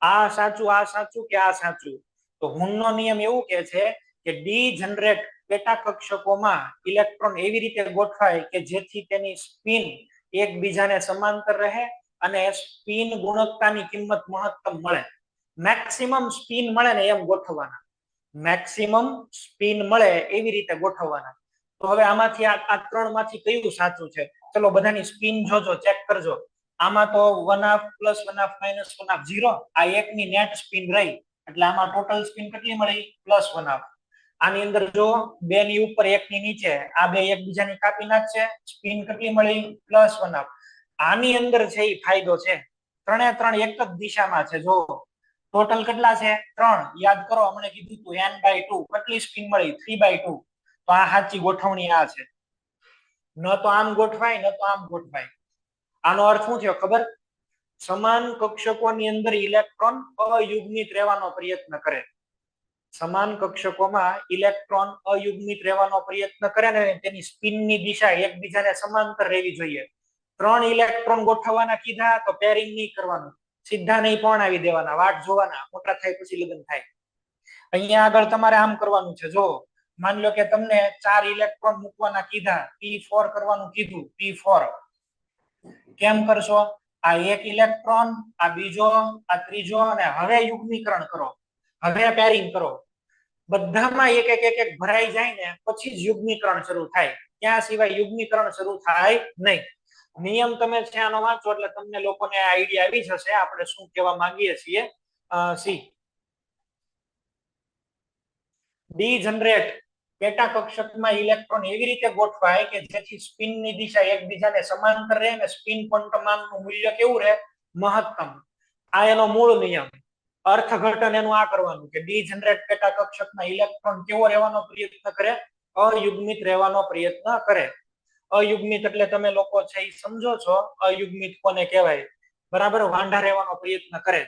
આ સાચું, આ સાચું કે આ સાચું? તો હુનનો નિયમ એવું કે છે કે ડીજનરેટ પેટા કક્ષકોમાં ઇલેક્ટ્રોન એવી રીતે ગોઠવાય કે જેથી તેની સ્પિન એકબીજાને સમાંતર રહે અને સ્પિન ગુણોત્તરની કિંમત મહત્તમ મળે. મેક્સિમમ સ્પિન મળે ને એમ ગોઠવવાના. મેક્સિમમ સ્પિન મળે એવી રીતે ગોઠવવાના. તો હવે આમાંથી આ 3 માંથી કયું સાચું છે? ચલો બધાની સ્પિન જોજો, ચેક કરજો. આમાં તો 1/2 + 1/2 - 1/2 0. આ એકની નેટ સ્પિન રહી, એટલે આમાં ટોટલ સ્પિન કેટલી મળી? +1/2. આની અંદર જો બે ની ઉપર એક ની નીચે, આ બે એકબીજાની કાપી નાખશે, સ્પિન કેટલી મળી? +1/2. આની અંદર છે એ ફાયદો છે, ત્રણે ત્રણ એક જ દિશામાં છે. જો ટોટલ કેટલા છે? 3. યાદ કરો, હમણે કીધું તું n/2. કેટલી સ્પિન મળી? 3/2. તો આ સાચી ગોઠવણી આ છે. ન તો આમ ગોઠવાય, ન તો આમ ગોઠવાય. આનો અર્થ શું થયો ખબર? સમાન કક્ષકોની અંદર ઇલેક્ટ્રોન અયુગ્મિત રહેવાનો પ્રયત્ન કરે. સમાન કક્ષકોમાં ઇલેક્ટ્રોન અયુગ્મિત રહેવાનો પ્રયત્ન કરે ને તેની સ્પિનની દિશા એકબીજાને સમાંતર રહેવી જોઈએ. 3 ઇલેક્ટ્રોન ગોઠવવાના કીધા તો પેરિંગ નહીં કરવાનું, સીધા નહીં પણ આવી દેવાના, વાટ જોવાના, મોટા થાય પછી લગ્ન થાય. અહીંયા આગળ તમારે આમ કરવાનું છે. જો માની લો કે તમને 4 ઇલેક્ટ્રોન મૂકવાના કીધા, p4 કરવાનું કીધું, p4 કેમ કરશો? આ એક ઇલેક્ટ્રોન, આ બીજો, આ ત્રીજો, અને હવે યુગ્મીકરણ કરો, હવે પેરિંગ કરો. બધામાં એક એક ભરાઈ જાય ને પછી જ યુગ્મીકરણ શરૂ થાય. ત્યાં સિવાય યુગ્મીકરણ શરૂ થાય નહીં. નિયમ તમે છે આનો વાંચો એટલે તમને લોકોને આઈડિયા આવી જશે આપણે શું કહેવા માંગીએ છીએ. સી ડીજનરેટ પેટા કક્ષકમાં ઇલેક્ટ્રોન એવી રીતે ગોઠવાય કે જેથી સ્પિનની દિશા એકબીજાને સમાંતર રહે અને સ્પિન ક્વોન્ટમનું મૂલ્ય કેવું રહે? મહત્તમ. આ એનો મૂળ નિયમ. અર્થઘટન એનું આ કરવાનું કે ડીજનરેટ પેટા કક્ષકમાં ઇલેક્ટ્રોન કેવો રહેવાનો પ્રયત્ન કરે? અયુગ્મિત રહેવાનો પ્રયત્ન કરે. અયુગ્મિત એટલે તમે લોકો છે એ સમજો છો, અયુગ્મિત કોને કહેવાય? બરાબર, વાંઢા રહેવાનો પ્રયત્ન કરે.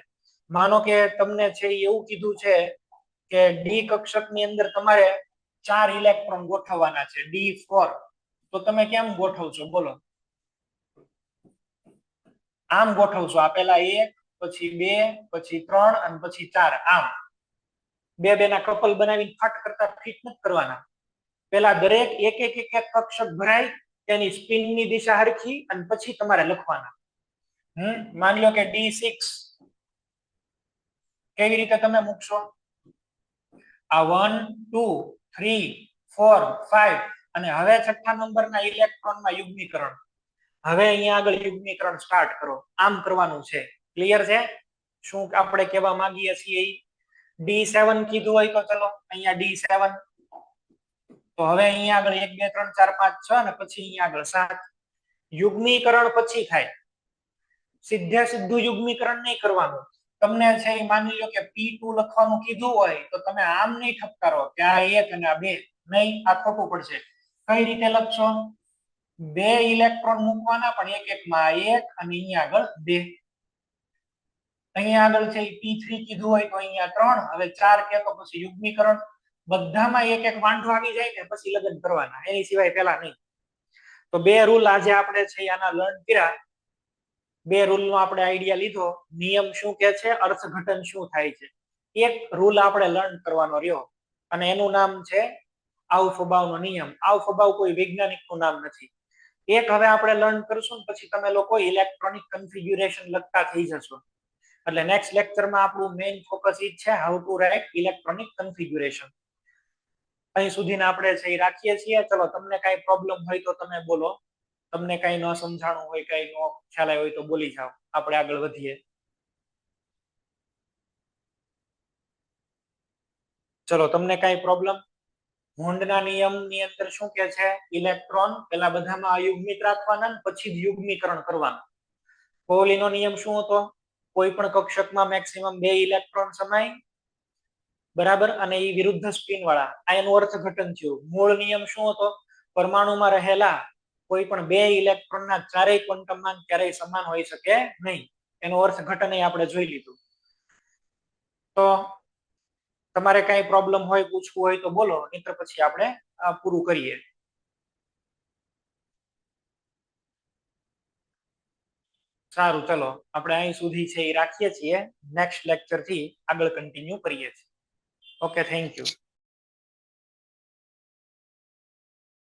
માનો કે તમને છે એવું કીધું છે કે ડી કક્ષકની અંદર તમારે 4 ઇલેક્ટ્રોન ગોઠવવાના છે, D4. તો તમે કેમ ગોઠવશો બોલો? આમ ગોઠવશો. આ પેલા 1, પછી 2, પછી 3 અને પછી 4. આમ બે ના કપલ બનાવીને ફટ કરતા ફિટ નથી કરવાના. પેલા દરેક એક કક્ષક ભરાય, તેની સ્પિનની દિશા હરખી અને પછી તમારે લખવાના. માની લો કે D6 કેવી રીતે તમે મૂકશો? આ 1, 2, 3, 4, 5 અને હવે 6થા નંબરના ઇલેક્ટ્રોનમાં યુગ્મીકરણ. હવે અહીંયા આગળ યુગ્મીકરણ સ્ટાર્ટ કરો. આમ કરવાનું છે. ક્લિયર છે શું આપણે કહેવા માંગીએ છીએ? D7 કીધું હોય તો ચલો અહીંયા D7. તો હવે અહીંયા આગળ 1 2 3 4 5 6 અને પછી અહીંયા આગળ 7. યુગ્મીકરણ પછી થાય, સીધે સીધું યુગ્મીકરણ નહીં કરવાનું. તમને છે એ માની લો કે P2 લખવાનું કીધું હોય તો તમે આમ નહીં ઠપકારો કે આ 1 અને આ 2 નહીં, આ ખોટું પડશે. કઈ રીતે લખશો? 2 ઇલેક્ટ્રોન મૂકવાના, પણ એક એક માં 1 અને અહીંયા આગળ 2. અહીંયા આગળ છે P3 કીધું હોય તો અહીંયા 3, હવે 4 કે તો પછી યુગ્મીકરણ. બધામાં એક એક વાંઢો આવી જાય ને પછી લગ્ન કરવાના, એની સિવાય પેલા નહીં. તો 2 રૂલ આજે આપણે છે આના લર્ન કર્યા. 2 રૂલ નો આપણે આઈડિયા લીધો. નિયમ શું કે છે, અર્થઘટન શું થાય છે. એક રૂલ આપણે લર્ન કરવાનો રહ્યો અને એનું નામ છે આઉફબાઉનો નિયમ. આઉફબાઉ કોઈ વૈજ્ઞાનિકનું નામ નથી. એક હવે આપણે લર્ન કરશું પછી તમે લોકો ઇલેક્ટ્રોનિક કન્ફિગ્યુરેશન લખતા થઈ જશો. એટલે નેક્સ્ટ લેક્ચરમાં આપણું મેઇન ફોકસ ઈ છે how to write electronic configuration. અહીં સુધીને આપણે છે રાખીએ છીએ. ચલો, તમને કઈ પ્રોબ્લેમ હોય તો તમે બોલો. તમને કઈ ન સમજાણું હોય, કઈ ન ખ્યાલ હોય તો બોલી જાઓ, આપણે આગળ વધીએ. ચલો, તમને કઈ પ્રોબ્લેમ? હોન્ડના નિયમની અંદર શું કે છે, ઇલેક્ટ્રોન પેલા બધામાં અયુગ્મિત રાખવાના પછી જ યુગ્મીકરણ કરવાનું. કોહલીનો નિયમ શું હતો? કોઈ પણ કક્ષકમાં મેક્સિમમ 2 ઇલેક્ટ્રોન સમાય, બરાબર, અને એ વિરુદ્ધ સ્પિન વાળા. આ એનું અર્થઘટન થયું. મૂળ નિયમ શું હતો? પરમાણુમાં રહેલા કોઈ પણ 2 ઇલેક્ટ્રોનના ચારેય ક્વોન્ટમમાં ક્યારેય સમાન હોઈ શકે નહીં. એનું અર્થઘટન આપણે જોઈ લીધું. તો તમારે કઈ પ્રોબ્લેમ હોય, પૂછવું હોય તો બોલો, નહીતર પછી આપણે પૂરું કરીએ. સારું, ચલો આપણે અહીં સુધી છે એ રાખીએ છીએ. નેક્સ્ટ લેક્ચર થી આગળ કન્ટિન્યુ કરીએ છીએ. Okay, thank you.